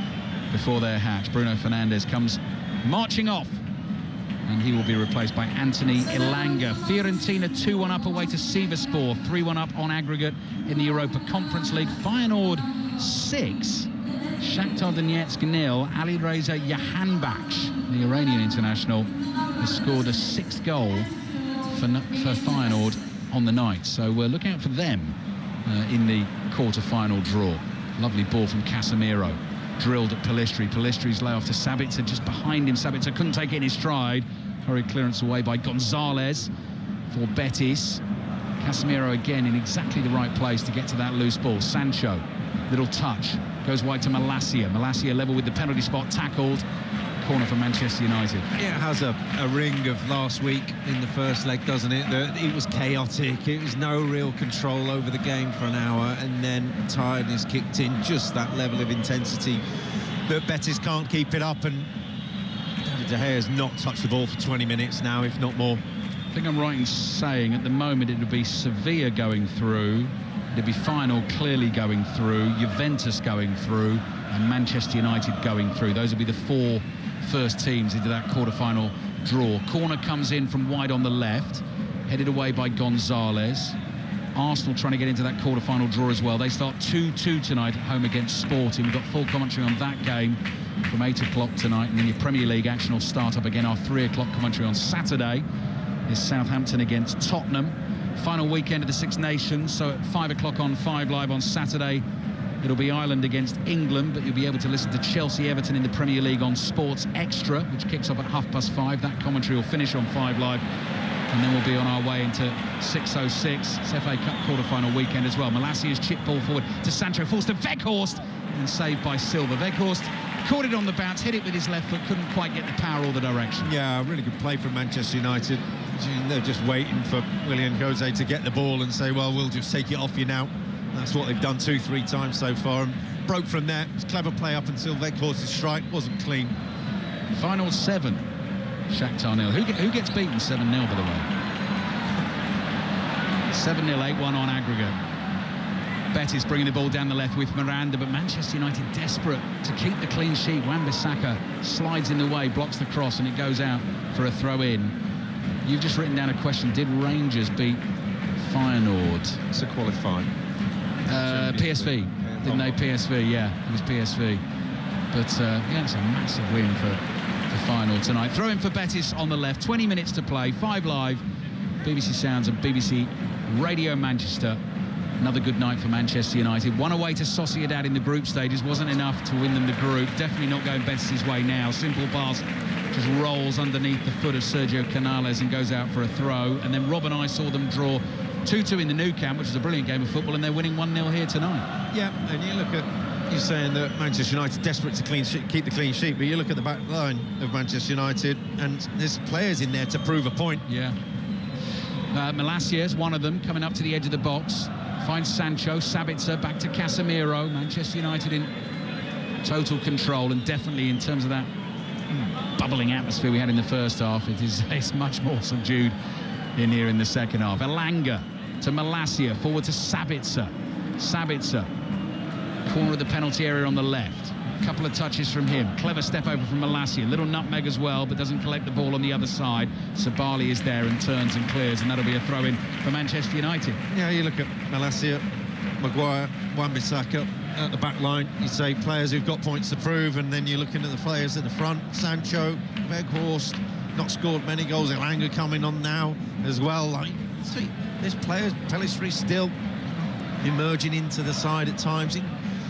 before they're hatched. Bruno Fernandes comes marching off, and he will be replaced by Anthony Elanga. Fiorentina 2-1 up away to Sivasspor, 3-1 up on aggregate in the Europa Conference League. Feyenoord 6, Shakhtar Donetsk 0. Alireza Jahanbakhsh, the Iranian international, has scored a 6th goal for Feyenoord on the night. So we're looking out for them in the quarter-final draw. Lovely ball from Casemiro, drilled at Pellistri. Pellistri's layoff to Sabitzer, just behind him. Sabitzer couldn't take it in his stride. Hurried clearance away by Gonzalez for Betis. Casemiro again in exactly the right place to get to that loose ball. Sancho, little touch, goes wide to Malacia. Malacia level with the penalty spot, tackled. Corner for Manchester United. It has a ring of last week in the first leg, doesn't it? It was chaotic. It was no real control over the game for an hour, and then tiredness kicked in. Just that level of intensity that Betis can't keep it up, and David De Gea has not touched the ball for 20 minutes now, if not more. I think I'm right in saying at the moment it would be Sevilla going through, it'd be Feyenoord clearly going through, Juventus going through, and Manchester United going through. Those would be the 4 first teams into that quarter-final draw. Corner comes in from wide on the left, headed away by Gonzalez. Arsenal trying to get into that quarter-final draw as well. They start 2-2 tonight at home against Sporting. We've got full commentary on that game from 8 o'clock tonight, and then your Premier League action will start up again. Our 3 o'clock commentary on Saturday is Southampton against Tottenham. Final weekend of the Six Nations, so at 5 o'clock on 5 Live on Saturday, it'll be Ireland against England, but you'll be able to listen to Chelsea-Everton in the Premier League on Sports Extra, which kicks off at 5:30. That commentary will finish on 5 Live, and then we'll be on our way into 6:06. It's FA Cup quarter-final weekend as well. Malacia's chip ball forward to Sancho, falls to Weghorst, and saved by Silva. Weghorst caught it on the bounce, hit it with his left foot, couldn't quite get the power or the direction. Yeah, really good play from Manchester United. They're just waiting for Willian Jose to get the ball and say, well, we'll just take it off you now. That's what they've done 2-3 times so far, and broke from there. It was clever play up until Weghorst's strike wasn't clean. Final 7, Shakhtar 0. Who gets beaten 7-0, by the way? 7-0, 8-1 on aggregate. Betis bringing the ball down the left with Miranda, but Manchester United desperate to keep the clean sheet. Wan-Bissaka slides in the way, blocks the cross, and it goes out for a throw-in. You've just written down a question. Did Rangers beat Feyenoord? It's a qualifying. PSV. Didn't they? PSV, yeah. It was PSV. But, yeah, it's a massive win for Feyenoord tonight. Throw in for Betis on the left. 20 minutes to play. 5 Live. BBC Sounds and BBC Radio Manchester. Another good night for Manchester United. 1 away to Sociedad in the group stages. Wasn't enough to win them the group. Definitely not going Betis' way now. Simple pass just rolls underneath the foot of Sergio Canales and goes out for a throw. And then Rob and I saw them draw 2-2 in the Nou Camp, which is a brilliant game of football, and they're winning 1-0 here tonight. Yeah, and you look at, you're saying that Manchester United desperate to keep the clean sheet, but you look at the back line of Manchester United, and there's players in there to prove a point. Yeah. Malacia is one of them, coming up to the edge of the box. Finds Sancho, Sabitzer, back to Casemiro. Manchester United in total control, and definitely in terms of that bubbling atmosphere we had in the first half, it's much more subdued in here in the second half. Elanga to Malacia, forward to Sabitzer. Sabitzer, corner of the penalty area on the left. A couple of touches from him. Clever step over from Malacia. Little nutmeg as well, but doesn't collect the ball on the other side. Sabali is there and turns and clears, and that'll be a throw-in for Manchester United. Yeah, you look at Malacia, Maguire, Wan-Bissaka at the back line. You say players who've got points to prove, and then you're looking at the players at the front. Sancho, Weghorst, not scored many goals. Elanga coming on now as well. Like, see, there's players, Pellistri still emerging into the side at times.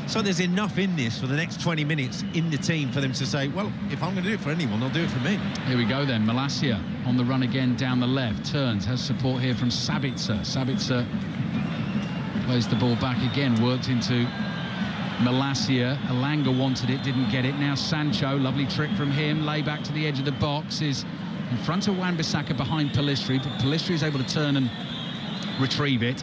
So there's enough in this for the next 20 minutes in the team for them to say, well, if I'm going to do it for anyone, I'll do it for me. Here we go then. Malacia on the run again down the left. Turns, has support here from Sabitzer. Sabitzer plays the ball back again, worked into Malacia. Elanga wanted it, didn't get it. Now Sancho, lovely trick from him. Lay back to the edge of the box, is in front of Wan-Bissaka behind Pellistri, but Pellistri is able to turn and retrieve it.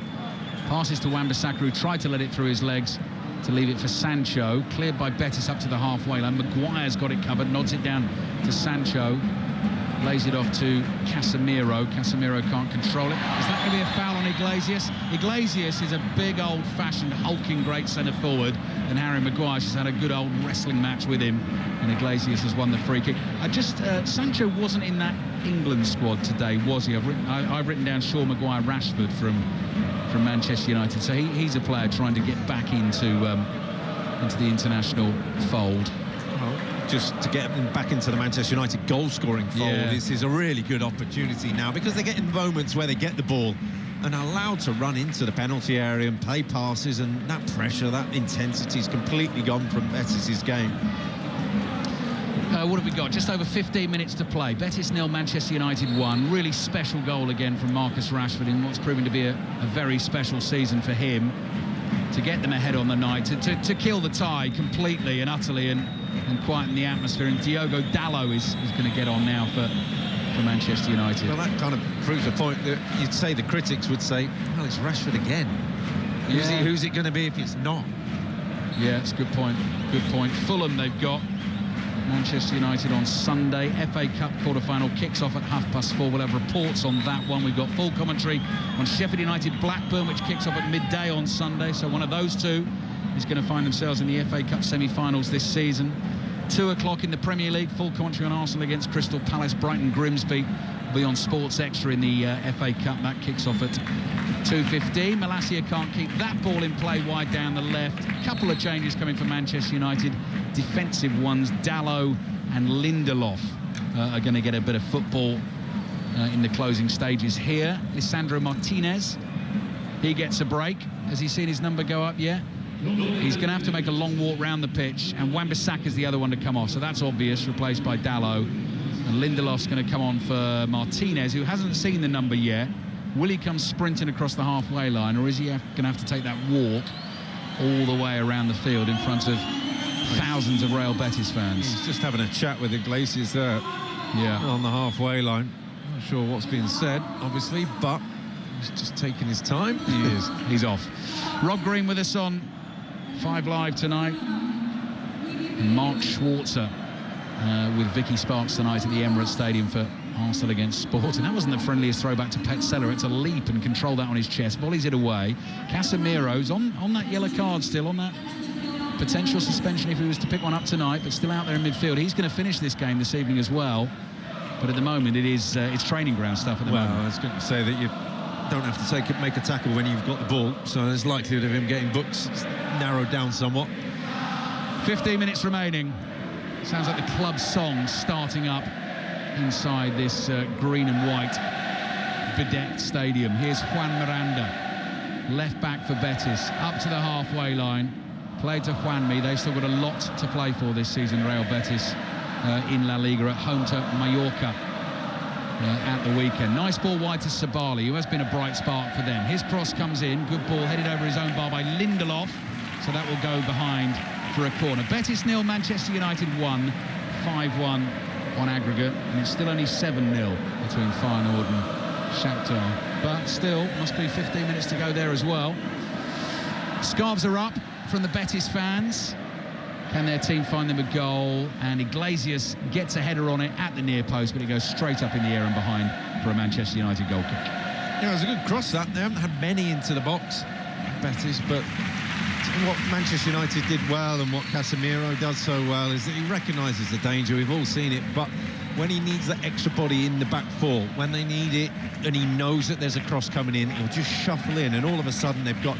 Passes to Wan-Bissaka, who tried to let it through his legs to leave it for Sancho. Cleared by Betis up to the halfway line. Maguire's got it covered, nods it down to Sancho. Lays it off to Casemiro. Casemiro can't control it. Is that going to be a foul on Iglesias? Iglesias is a big, old-fashioned, hulking great centre-forward, and Harry Maguire's just had a good old wrestling match with him, and Iglesias has won the free kick. Sancho wasn't in that England squad today, was he? I've written down Shaw, Maguire, Rashford from Manchester United, so he's a player trying to get back into the international fold. Just to get them back into the Manchester United goal-scoring fold. Yeah. This is a really good opportunity now, because they're getting moments where they get the ball and are allowed to run into the penalty area and play passes, and that pressure, that intensity is completely gone from Betis' game. What have we got? Just over 15 minutes to play. Betis 0, Manchester United 1. Really special goal again from Marcus Rashford in what's proving to be a very special season for him. To get them ahead on the night, to kill the tie completely and utterly and quieten the atmosphere. And Diogo Dalot is going to get on now for Manchester United. Well, that kind of proves a point that you'd say the critics would say, well, it's Rashford again. Who's it going to be if it's not? Yeah, it's a good point. Good point. Fulham they've got. Manchester United on Sunday. FA Cup quarter-final kicks off at 4:30. We'll have reports on that one. We've got full commentary on Sheffield United Blackburn, which kicks off at midday on Sunday. So one of those two is going to find themselves in the FA Cup semi-finals this season. 2 o'clock in the Premier League. Full commentary on Arsenal against Crystal Palace. Brighton Grimsby will be on Sports Extra in the FA Cup. That kicks off at 2:15. Malacia can't keep that ball in play wide down the left. A couple of changes coming for Manchester United. Defensive ones. Dalot and Lindelof are going to get a bit of football in the closing stages here. Lisandro Martinez, he gets a break. Has he seen his number go up yet? He's going to have to make a long walk round the pitch, and Wan-Bissaka's the other one to come off, so that's obvious, replaced by Dalot. And Lindelof's going to come on for Martinez, who hasn't seen the number yet. Will he come sprinting across the halfway line, or is he going to have to take that walk all the way around the field in front of thousands of Real Betis fans? He's just having a chat with Iglesias there on the halfway line. Not sure what's being said, obviously, but he's just taking his time. He is. He's off. Rob Green with us on 5 Live tonight. And Mark Schwarzer with Vicky Sparks tonight at the Emirates Stadium for Arsenal against Sporting. That wasn't the friendliest throwback to Petzela. It's a leap and control that on his chest. Volleys it away. Casemiro's on that yellow card still, on that potential suspension if he was to pick one up tonight, but still out there in midfield. He's going to finish this game this evening as well. But at the moment, it's training ground stuff at the moment. Well, I was going to say that you don't have to make a tackle when you've got the ball, so there's likelihood of him getting booked narrowed down somewhat. 15 minutes remaining. Sounds like the club song starting up inside this green and white bedecked stadium. Here's Juan Miranda, left back for Betis, up to the halfway line, played to Juanmi. They've still got a lot to play for this season, Real Betis, in La Liga, at home to Mallorca at the weekend. Nice ball wide to Sabali, who has been a bright spark for them. His cross comes in, good ball headed over his own bar by Lindelof, so that will go behind for a corner. Betis 0, Manchester United 1, 5-1 on aggregate, and it's still only 7-0 between Feyenoord and Shakhtar. But still, must be 15 minutes to go there as well. Scarves are up from the Betis fans. Can their team find them a goal? And Iglesias gets a header on it at the near post, but it goes straight up in the air and behind for a Manchester United goal kick. Yeah, it was a good cross, that. They haven't had many into the box, Betis, but what Manchester United did well and what Casemiro does so well is that he recognises the danger. We've all seen it, but when he needs that extra body in the back four, when they need it and he knows that there's a cross coming in, he'll just shuffle in, and all of a sudden they've got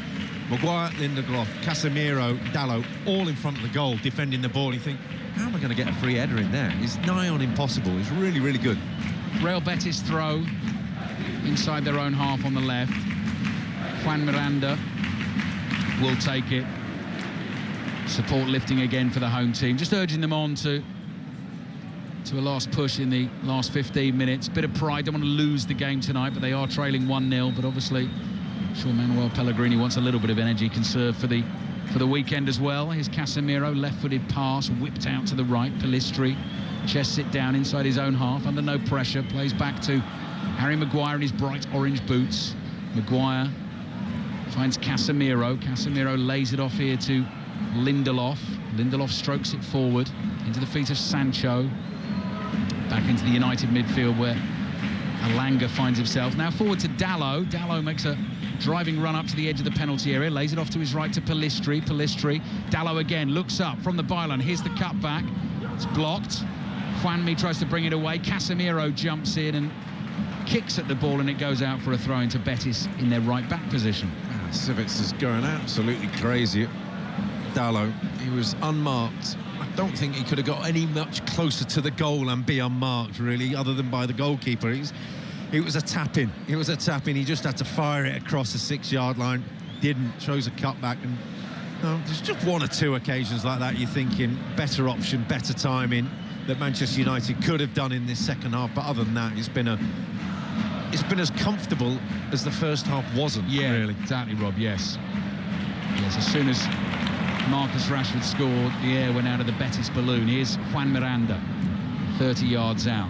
Maguire, Lindelof, Casemiro, Dalot all in front of the goal defending the ball. You think, how am I going to get a free header in there? It's nigh on impossible. It's really, really good. Real Betis throw inside their own half on the left. Juan Miranda will take it. Support lifting again for the home team, just urging them on to a last push in the last 15 minutes. Bit of pride, don't want to lose the game tonight, but they are trailing 1-0. But obviously, I'm sure Manuel Pellegrini wants a little bit of energy conserved for the weekend as well. Here's Casemiro, left-footed pass, whipped out to the right. Pellistri chests it down inside his own half, under no pressure, plays back to Harry Maguire in his bright orange boots. Maguire finds Casemiro. Casemiro lays it off here to Lindelof. Lindelof strokes it forward into the feet of Sancho. Back into the United midfield where Alanga finds himself. Now forward to Dalot. Dalot makes a driving run up to the edge of the penalty area, lays it off to his right to Pellistri. Dalot again looks up from the byline. Here's the cut back. It's blocked. Juanmi tries to bring it away. Casemiro jumps in and kicks at the ball, and it goes out for a throw into Betis in their right back position. Civics is going absolutely crazy. Dalot, he was unmarked. I don't think he could have got any much closer to the goal and be unmarked, really, other than by the goalkeeper. It was a tap-in. It was a tap-in. He just had to fire it across the 6-yard line. Didn't. Chose a cutback. And there's just one or two occasions like that you're thinking better option, better timing that Manchester United could have done in this second half. But other than that, it's been as comfortable as the first half wasn't. Yeah, really. Exactly, Rob. Yes. As soon as Marcus Rashford scored, the air went out of the Betis balloon. Here's Juan Miranda, 30 yards out,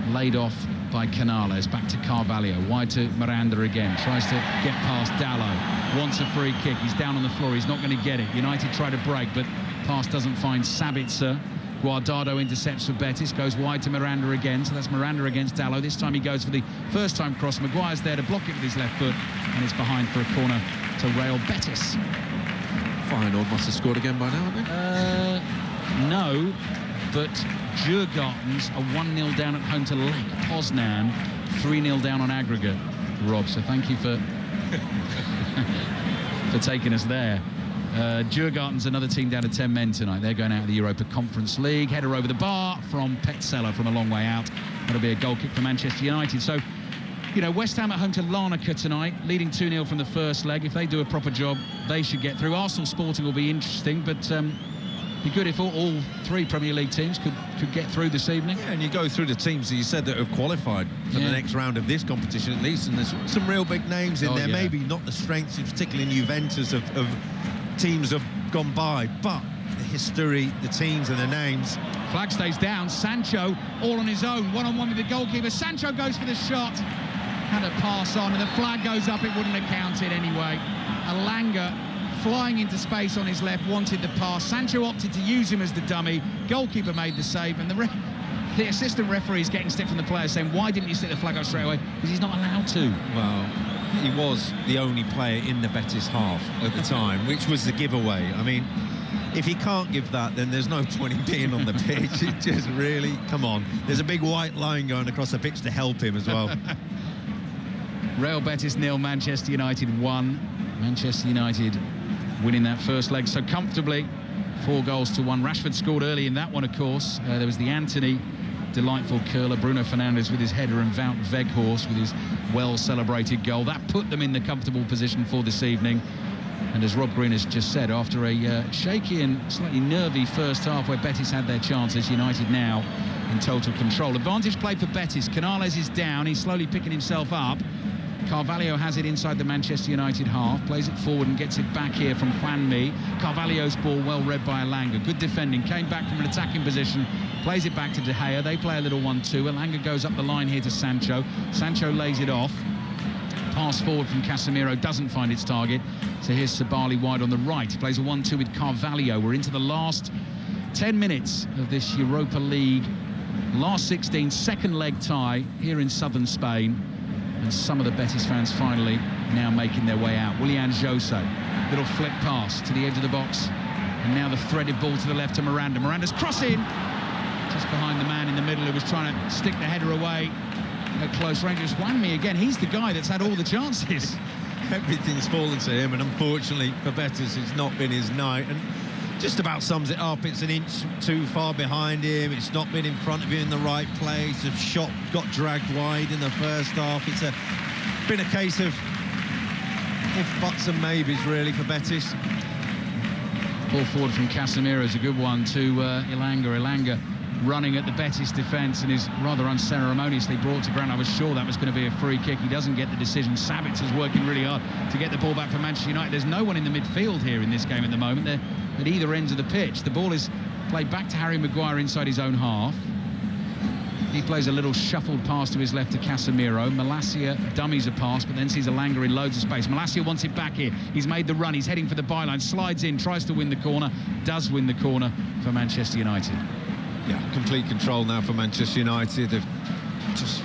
laid off by Canales. Back to Carvalho, wide to Miranda again, tries to get past Dalot, wants a free kick. He's down on the floor, he's not going to get it. United try to break, but pass doesn't find Sabitzer. Guardado intercepts for Betis, goes wide to Miranda again, so that's Miranda against Dalot. This time he goes for the first time cross. Maguire's there to block it with his left foot, and it's behind for a corner to Real Betis. Feyenoord must have scored again by now, haven't they? No, but Djurgårdens are 1-0 down at home to Lech Poznan, 3-0 down on aggregate, Rob, so thank you for for taking us there. Djurgårdens, another team down to 10 men tonight. They're going out of the Europa Conference League. Header over the bar from Petzela from a long way out. That'll be a goal kick for Manchester United. So, you know, West Ham at home to Larnaca tonight, leading 2-0 from the first leg. If they do a proper job, they should get through. Arsenal Sporting will be interesting, but be good if all three Premier League teams could get through this evening. Yeah, and you go through the teams that you said that have qualified for the next round of this competition at least, and there's some real big names in there. Yeah. Maybe not the strengths, particularly in Juventus, of teams have gone by, but the history, the teams and the names. Flag stays down. Sancho all on his own, one-on-one with the goalkeeper. Sancho goes for the shot. Had a pass on, and the flag goes up. It wouldn't have counted anyway. Alanga flying into space on his left, wanted the pass. Sancho opted to use him as the dummy. Goalkeeper made the save, and the assistant referee is getting stick from the player saying, why didn't you stick the flag up straight away? Because he's not allowed to. Well, he was the only player in the Betis half at the time, which was the giveaway. I mean, if he can't give that, then there's no point in being on the pitch. It just really, come on. There's a big white line going across the pitch to help him as well. Real Betis 0, Manchester United 1. Manchester United winning that first leg so comfortably, 4-1. Rashford scored early in that one, of course. There was the Anthony delightful curler, Bruno Fernandes with his header, and Wout Weghorst with his well-celebrated goal. That put them in the comfortable position for this evening. And as Rob Green has just said, after a shaky and slightly nervy first half where Betis had their chances, United now in total control. Advantage played for Betis. Canales is down, he's slowly picking himself up. Carvalho has it inside the Manchester United half, plays it forward and gets it back here from Juanmi. Carvalho's ball well read by Alanga. Good defending, came back from an attacking position, plays it back to De Gea. They play a little 1-2. Alanga goes up the line here to Sancho. Sancho lays it off. Pass forward from Casemiro doesn't find its target. So here's Sabali wide on the right. He plays a 1-2 with Carvalho. We're into the last 10 minutes of this Europa League last 16 second leg tie here in southern Spain. And some of the Betis fans finally now making their way out. Willian José, little flick pass to the edge of the box. And now the threaded ball to the left to Miranda. Miranda's crossing just behind the man in the middle who was trying to stick the header away at close range. It's Juanmi again. He's the guy that's had all the chances. Everything's fallen to him, and unfortunately for Betis, it's not been his night. And just about sums it up. It's an inch too far behind him. It's not been in front of him in the right place. The shot got dragged wide in the first half. It's been a case of if, buts and maybes, really, for Betis. Ball forward from Casemiro is a good one to Ilanga. Ilanga running at the Betis defence and is rather unceremoniously brought to ground. I was sure that was going to be a free kick. He doesn't get the decision. Sabitzer's working really hard to get the ball back for Manchester United. There's no one in the midfield here in this game at the moment. They're at either ends of the pitch. The ball is played back to Harry Maguire inside his own half. He plays a little shuffled pass to his left to Casemiro. Malacia dummies a pass, but then sees Elanga in loads of space. Malacia wants it back here. He's made the run. He's heading for the byline. Slides in, tries to win the corner. Does win the corner for Manchester United. Yeah, complete control now for Manchester United. They're just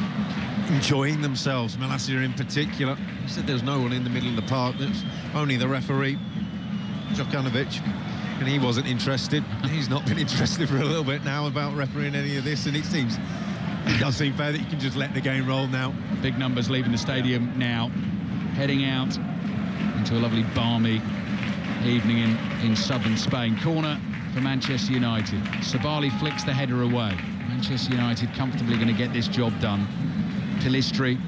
enjoying themselves. Malacia in particular. He said there was no one in the middle of the park. There's only the referee, Djokanovic. And he wasn't interested. He's not been interested for a little bit now about refereeing any of this, and it does seem fair that you can just let the game roll now. Big numbers leaving the stadium now, heading out into a lovely balmy evening in southern Spain. Corner for Manchester United. Sabali flicks the header away. Manchester United comfortably going to get this job done. Pellistri,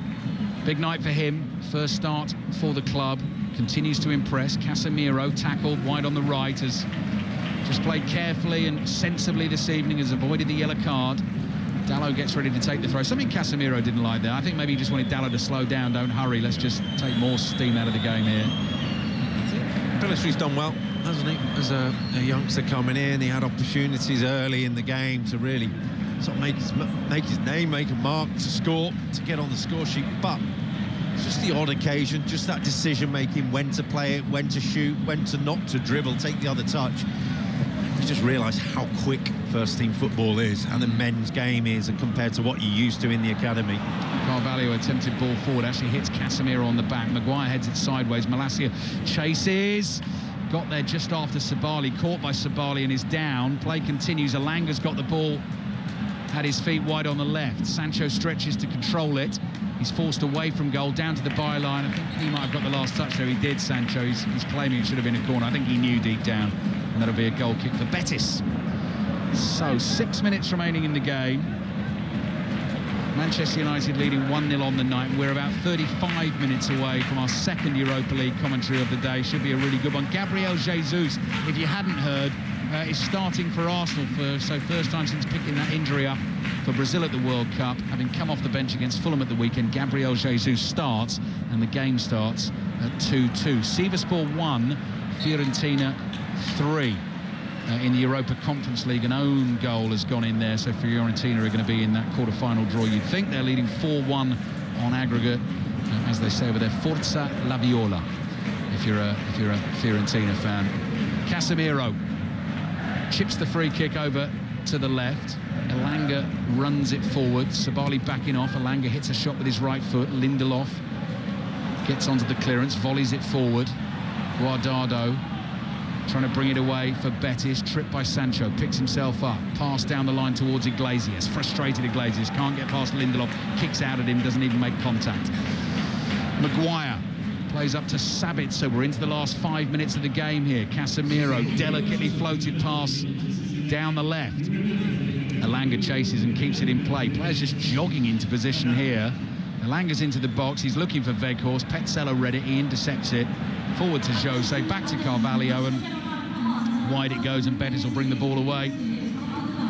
big night for him. First start for the club. Continues to impress. Casemiro tackled wide on the right, has just played carefully and sensibly this evening, has avoided the yellow card. Dalot gets ready to take the throw. Something Casemiro didn't like there. I think maybe he just wanted Dalot to slow down, don't hurry, let's just take more steam out of the game here. Pellistri's done well, hasn't he? As a youngster coming in, he had opportunities early in the game to really sort of make his name, make a mark, to score, to get on the score sheet, but just the odd occasion, just that decision-making, when to play it, when to shoot, when to not to dribble, take the other touch. You just realise how quick first-team football is and the men's game is compared to what you're used to in the academy. Carvalho attempted ball forward, actually hits Casemiro on the back. Maguire heads it sideways. Malacia chases. Got there just after Sabali, caught by Sabali and is down. Play continues. Elanga's got the ball, had his feet wide on the left. Sancho stretches to control it. He's forced away from goal, down to the byline. I think he might have got the last touch there. He did, Sancho. He's claiming it should have been a corner. I think he knew deep down. And that'll be a goal kick for Betis. So 6 minutes remaining in the game. Manchester United leading 1-0 on the night. We're about 35 minutes away from our second Europa League commentary of the day. Should be a really good one. Gabriel Jesus, if you hadn't heard, is starting for Arsenal first time since picking that injury up for Brazil at the World Cup. Having come off the bench against Fulham at the weekend, Gabriel Jesus starts, and the game starts at 2-2. Sivasspor 1, Fiorentina 3. In the Europa Conference League, an own goal has gone in there, so Fiorentina are going to be in that quarter-final draw. You'd think they're leading 4-1 on aggregate, as they say over there, Forza la Viola, if you're a Fiorentina fan. Casemiro chips the free kick over to the left. Elanga runs it forward. Sabali backing off. Elanga hits a shot with his right foot. Lindelof gets onto the clearance, volleys it forward. Guardado trying to bring it away for Betis. Tripped by Sancho, picks himself up. Pass down the line towards Iglesias. Frustrated Iglesias, can't get past Lindelof. Kicks out at him, doesn't even make contact. Maguire plays up to Sabitzer. We're into the last 5 minutes of the game here. Casemiro, delicately floated pass down the left. Elanga chases and keeps it in play. Players just jogging into position here. Elanga's into the box. He's looking for Weghorst. Petzela read it. He intercepts it. Forward to Jose. Back to Carvalho. And wide it goes. And Betis will bring the ball away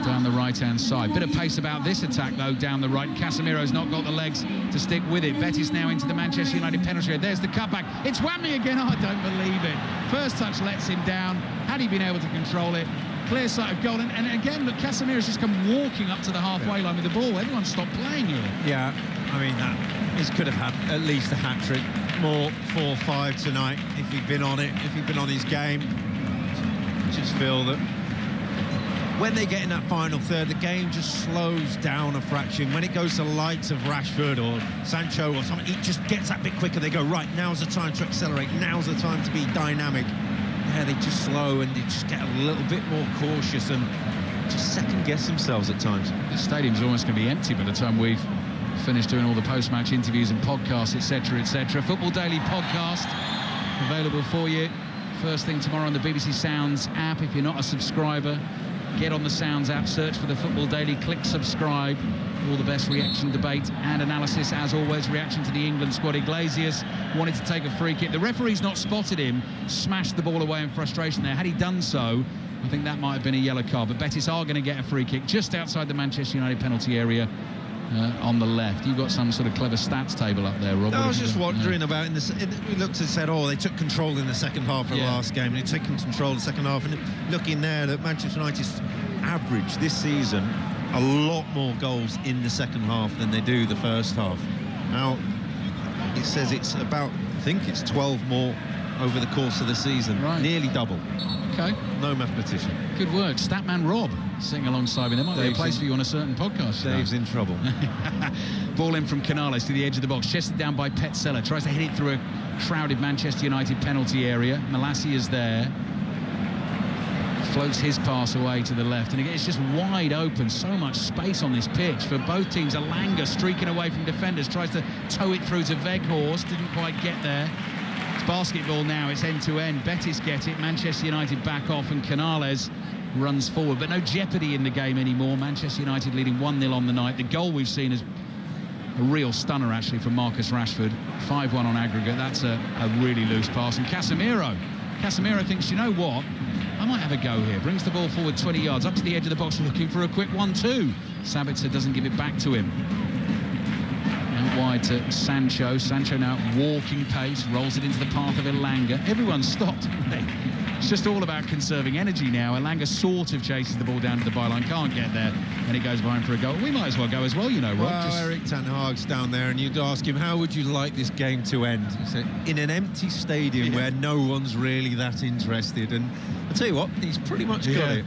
down the right-hand side. Bit of pace about this attack, though, down the right. Casemiro's not got the legs to stick with it. Betis now into the Manchester United penalty area. There's the cutback. It's Whammy again. Oh, I don't believe it. First touch lets him down. Had he been able to control it, clear sight of goal. And again, look, Casemiro's just come walking up to the halfway line with the ball. Everyone stopped playing here. Yeah, I mean, he could have had at least a hat-trick, more 4-5 tonight if he'd been on it, if he'd been on his game. Just feel that when they get in that final third, the game just slows down a fraction. When it goes to the likes of Rashford or Sancho or something, it just gets that bit quicker. They go, right, now's the time to accelerate, now's the time to be dynamic. Yeah, they just slow and they just get a little bit more cautious and just second-guess themselves at times. The stadium's almost going to be empty by the time we've finished doing all the post-match interviews and podcasts, etc., etc. Football Daily podcast available for you first thing tomorrow on the BBC Sounds app. If you're not a subscriber, get on the Sounds app, search for the Football Daily, click subscribe. All the best reaction, debate and analysis as always. Reaction to the England squad. Iglesias wanted to take a free kick. The referee's not spotted him, smashed the ball away in frustration there. Had he done so, I think that might have been a yellow card. But Betis are going to get a free kick just outside the Manchester United penalty area on the left. You've got some sort of clever stats table up there, Rob. I was just wondering about, we looked and said, oh, they took control in the second half of the last game, and they've taken control in the second half, and looking there that Manchester United's average this season a lot more goals in the second half than they do the first half. Now, it says it's about, I think it's 12 more over the course of the season. Right. Nearly double. Okay. No mathematician. Good work. Statman Rob sitting alongside me. There might be a place for you on a certain podcast. Dave's in trouble. Ball in from Canales to the edge of the box. Chested down by Petzela. Tries to hit it through a crowded Manchester United penalty area. Malassi is there. Floats his pass away to the left, and again it's just wide open. So much space on this pitch for both teams. Alanga streaking away from defenders, tries to tow it through to Weghorst, didn't quite get there. It's basketball now, it's end-to-end. Betis get it, Manchester United back off, and Canales runs forward, but no jeopardy in the game anymore. Manchester United leading 1-0 on the night. The goal we've seen is a real stunner actually from Marcus Rashford. 5-1 on aggregate. That's a really loose pass, and Casemiro thinks, you know what, I might have a go here. Brings the ball forward 20 yards up to the edge of the box, looking for a quick 1-2. Sabitzer doesn't give it back to him. Out wide to Sancho. Sancho now walking pace, rolls it into the path of Elanga. Everyone's stopped. It's just all about conserving energy now. Elanga sort of chases the ball down to the byline, can't get there, and it goes behind for a goal. We might as well go as well, you know, Rob. Well, Eric Ten Hag's down there, and you'd ask him, how would you like this game to end? He said, in an empty stadium where no one's really that interested. And I'll tell you what, he's pretty much got it.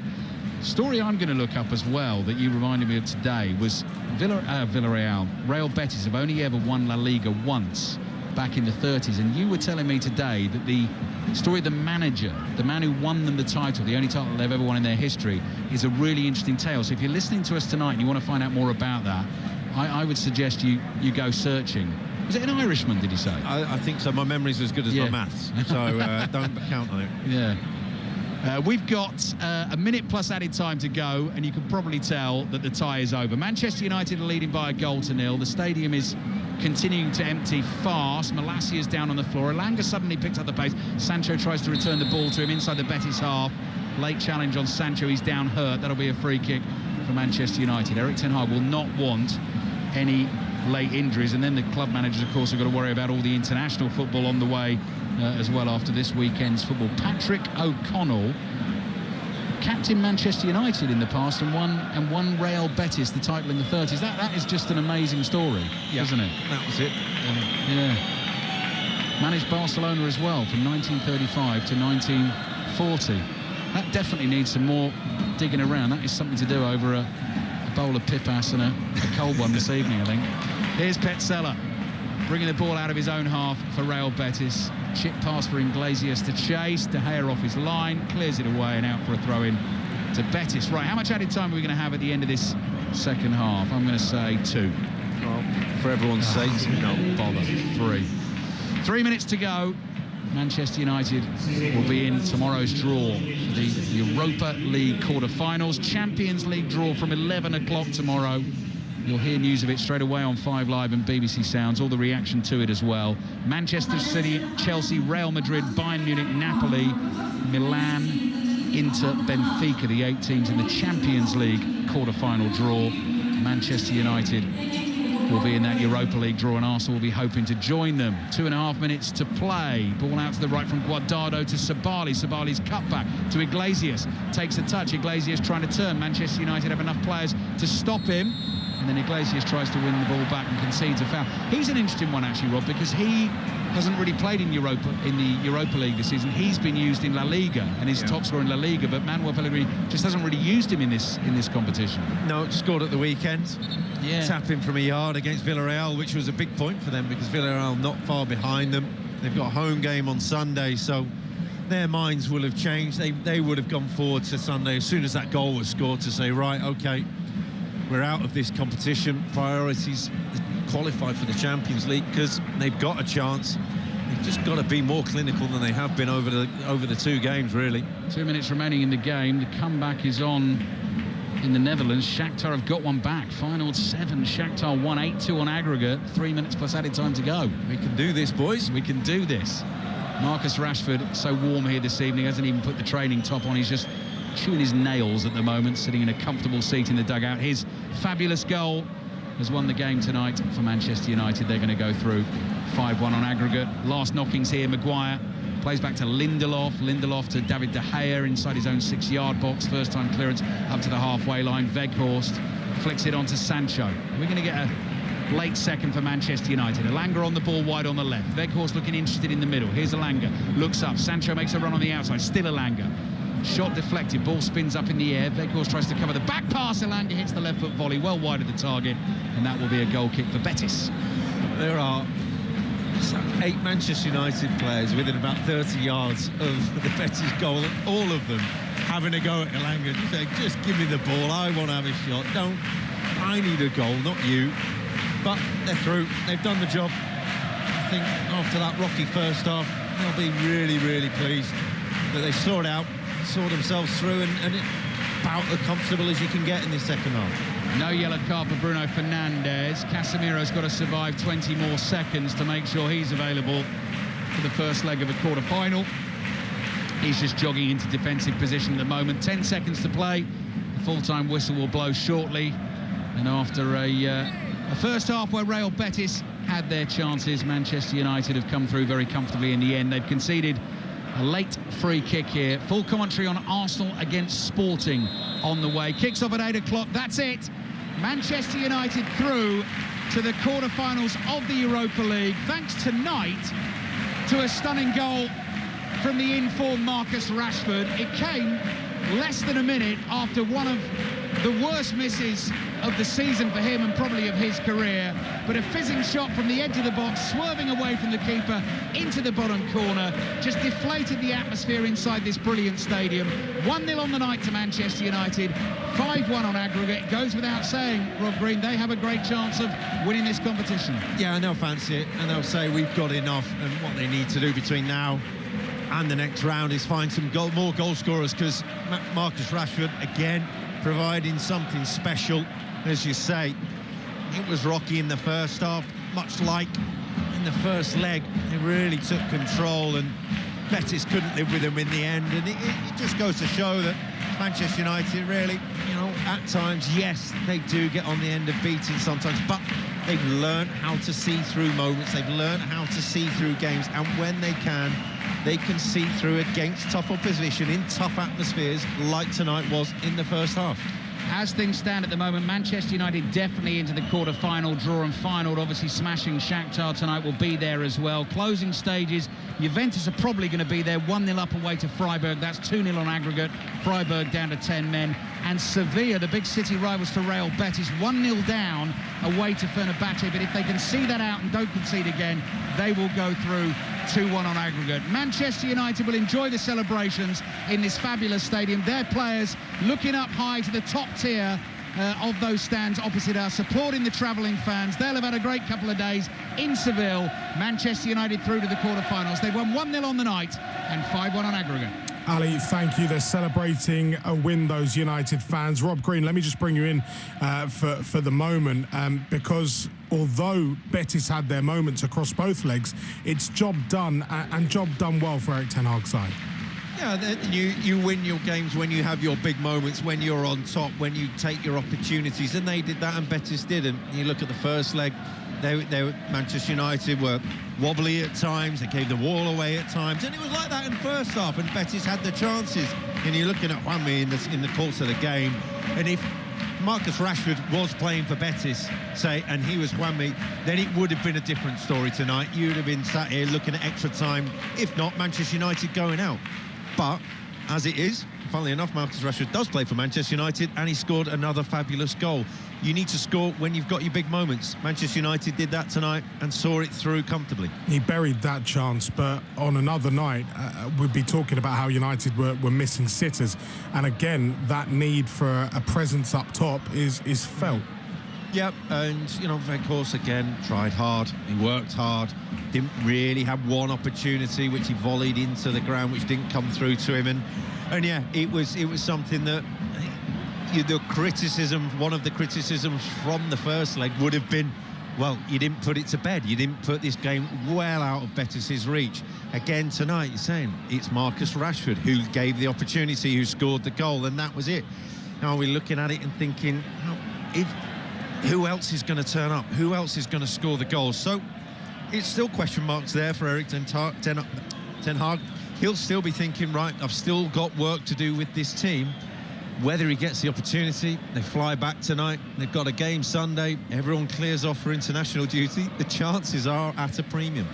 Story I'm going to look up as well that you reminded me of today was Villarreal. Real Betis have only ever won La Liga once, back in the 30s, and you were telling me today that the story of the manager, the man who won them the title, the only title they've ever won in their history, is a really interesting tale. So if you're listening to us tonight and you want to find out more about that, I would suggest you go searching. Was it an Irishman, did he say? I think so. My memory's as good as my maths, so don't count on it. Yeah. We've got a minute plus added time to go, and you can probably tell that the tie is over. Manchester United are leading by a goal to nil. The stadium is continuing to empty fast. Malassi is down on the floor. Elanga suddenly picks up the pace. Sancho tries to return the ball to him inside the Betis half. Late challenge on Sancho. He's down hurt. That'll be a free kick for Manchester United. Eric Ten Hag will not want any late injuries, and then the club managers, of course, have got to worry about all the international football on the way as well after this weekend's football. Patrick O'Connell, captain Manchester United in the past, and won Real Betis the title in the 30s. That is just an amazing story, isn't it? That was it. Yeah. Managed Barcelona as well from 1935 to 1940. That definitely needs some more digging around. That is something to do over a bowl of pipas and a cold one this evening, I think. Here's Petzela bringing the ball out of his own half for Real Betis. Chip pass for Iglesias to chase. De Gea off his line, clears it away and out for a throw-in to Betis. Right, how much added time are we going to have at the end of this second half? I'm going to say 2. Well, for everyone's sake, no bother. 3. 3 minutes to go. Manchester United will be in tomorrow's draw for the Europa League quarter-finals. Champions League draw from 11 o'clock tomorrow. You'll hear news of it straight away on 5 Live and BBC Sounds, all the reaction to it as well. Manchester City, Chelsea, Real Madrid, Bayern Munich, Napoli, Milan, Inter, Benfica, the 8 teams in the Champions League quarter-final draw. Manchester United will be in that Europa League draw, and Arsenal will be hoping to join them. 2.5 minutes to play. Ball out to the right from Guardado to Sabali. Sabali's cutback to Iglesias. Takes a touch. Iglesias trying to turn. Manchester United have enough players to stop him. And then Iglesias tries to win the ball back and concedes a foul. He's an interesting one, actually, Rob, because he hasn't really played in the Europa League this season. He's been used in La Liga, and he's top scorer in La Liga, but Manuel Pellegrini just hasn't really used him in this competition. No, scored at the weekend. Yeah. Tapping from a yard against Villarreal, which was a big point for them because Villarreal not far behind them. They've got a home game on Sunday, so their minds will have changed. They would have gone forward to Sunday as soon as that goal was scored to say, right, OK, we're out of this competition. Priorities qualify for the Champions League because they've got a chance. They've just got to be more clinical than they have been over the 2 games, really. 2 minutes remaining in the game. The comeback is on in the Netherlands. Shakhtar have got one back. Final 7. Shakhtar won 8-2 on aggregate. 3 minutes plus added time to go. We can do this, boys. We can do this. Marcus Rashford, so warm here this evening, hasn't even put the training top on. He's just chewing his nails at the moment, sitting in a comfortable seat in the dugout. His fabulous goal has won the game tonight for Manchester United. They're going to go through 5-1 on aggregate. Last knockings here. Maguire plays back to Lindelof. Lindelof to David De Gea inside his own 6-yard box. First time clearance up to the halfway line. Weghorst flicks it on to Sancho. We're going to get a late second for Manchester United. Elanga on the ball, wide on the left. Weghorst looking interested in the middle. Here's Elanga, looks up. Sancho makes a run on the outside. Still Elanga. Shot deflected, ball spins up in the air. Weghorst tries to cover the back pass. Elanga hits the left foot volley, well wide of the target, and that will be a goal kick for Betis. There are 8 Manchester United players within about 30 yards of the Betis goal, and all of them having a go at Elanga, saying, just give me the ball, I want to have a shot. I need a goal, not you. But they're through, they've done the job. I think after that rocky first half, they'll be really, really pleased that they saw it out, saw themselves through, and about as comfortable as you can get in this second half. No yellow card for Bruno Fernandes. Casemiro's got to survive 20 more seconds to make sure he's available for the first leg of a quarter-final. He's just jogging into defensive position at the moment. 10 seconds to play. The full-time whistle will blow shortly. And after a first half where Real Betis had their chances, Manchester United have come through very comfortably in the end. They've conceded a late free kick here. Full commentary on Arsenal against Sporting on the way. Kicks off at 8 o'clock. That's it. Manchester United through to the quarter-finals of the Europa League, thanks tonight to a stunning goal from the in-form Marcus Rashford. It came less than a minute after one of the worst misses of the season for him and probably of his career, but a fizzing shot from the edge of the box, swerving away from the keeper into the bottom corner, just deflated the atmosphere inside this brilliant stadium. 1-0 on the night to Manchester United, 5-1 on aggregate. It goes without saying, Rob Green, they have a great chance of winning this competition. Yeah, and they'll fancy it, and they'll say we've got enough, and what they need to do between now and the next round is find some more goal scorers, because Marcus Rashford, again, providing something special. As you say, it was rocky in the first half, much like in the first leg. They really took control, and Betis couldn't live with them in the end. And it just goes to show that Manchester United really, at times, yes, they do get on the end of beating sometimes, but they've learned how to see through moments. They've learned how to see through games, and when they can see through against tough opposition in tough atmospheres, like tonight was in the first half. As things stand at the moment, Manchester United definitely into the quarter-final draw and final. Obviously, smashing Shakhtar tonight will be there as well. Closing stages, Juventus are probably going to be there. 1-0 up away to Freiburg. That's 2-0 on aggregate. Freiburg down to 10 men. And Sevilla, the big city rivals to Real Betis, 1-0 down away to Fenerbahce. But if they can see that out and don't concede again, they will go through 2-1 on aggregate. Manchester United will enjoy the celebrations in this fabulous stadium. Their players looking up high to the top tier of those stands opposite us, supporting the travelling fans. They'll have had a great couple of days in Seville. Manchester United through to the quarter-finals. They won 1-0 on the night and 5-1 on aggregate. Ali, thank you. They're celebrating a win, those United fans. Rob Green, let me just bring you in for the moment, because although Betis had their moments across both legs, it's job done, and job done well for Erik ten Hag's side. Yeah, you win your games when you have your big moments, when you're on top, when you take your opportunities, and they did that, and Betis didn't. You look at the first leg, Manchester United were wobbly at times, they gave the wall away at times, and it was like that in the first half, and Betis had the chances. And you're looking at Juanmi in the course of the game, and if Marcus Rashford was playing for Betis, say, and he was Juanmi, then it would have been a different story tonight. You'd have been sat here looking at extra time, if not Manchester United going out. But as it is, funnily enough, Marcus Rashford does play for Manchester United, and he scored another fabulous goal. You need to score when you've got your big moments. Manchester United did that tonight and saw it through comfortably. He buried that chance, but on another night, we'd be talking about how United were missing sitters. And again, that need for a presence up top is felt. Yep, and, Weghorst again tried hard. He worked hard. Didn't really have one opportunity, which he volleyed into the ground, which didn't come through to him. And yeah, it was something that... one of the criticisms from the first leg would have been, well, you didn't put it to bed. You didn't put this game well out of Betis' reach. Again, tonight, you're saying it's Marcus Rashford who gave the opportunity, who scored the goal, and that was it. Now we're looking at it and thinking, who else is going to turn up? Who else is going to score the goals? So it's still question marks there for Erik ten Hag. He'll still be thinking, right, I've still got work to do with this team. whether he gets the opportunity. They fly back tonight. They've got a game Sunday. Everyone clears off for international duty. The chances are at a premium.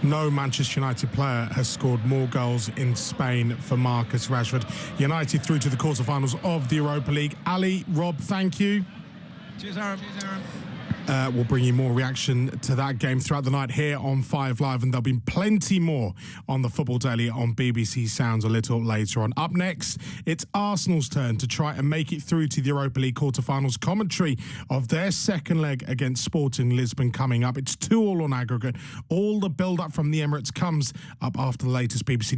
No Manchester United player has scored more goals in Spain for Marcus Rashford. United through to the quarterfinals of the Europa League. Ali, Rob, thank you. Cheers, Aaron. We'll bring you more reaction to that game throughout the night here on 5 Live, and there'll be plenty more on the Football Daily on BBC Sounds a little later on. Up next, it's Arsenal's turn to try and make it through to the Europa League quarterfinals. Commentary of their second leg against Sporting Lisbon coming up. It's 2-2 on aggregate. All the build-up from the Emirates comes up after the latest BBC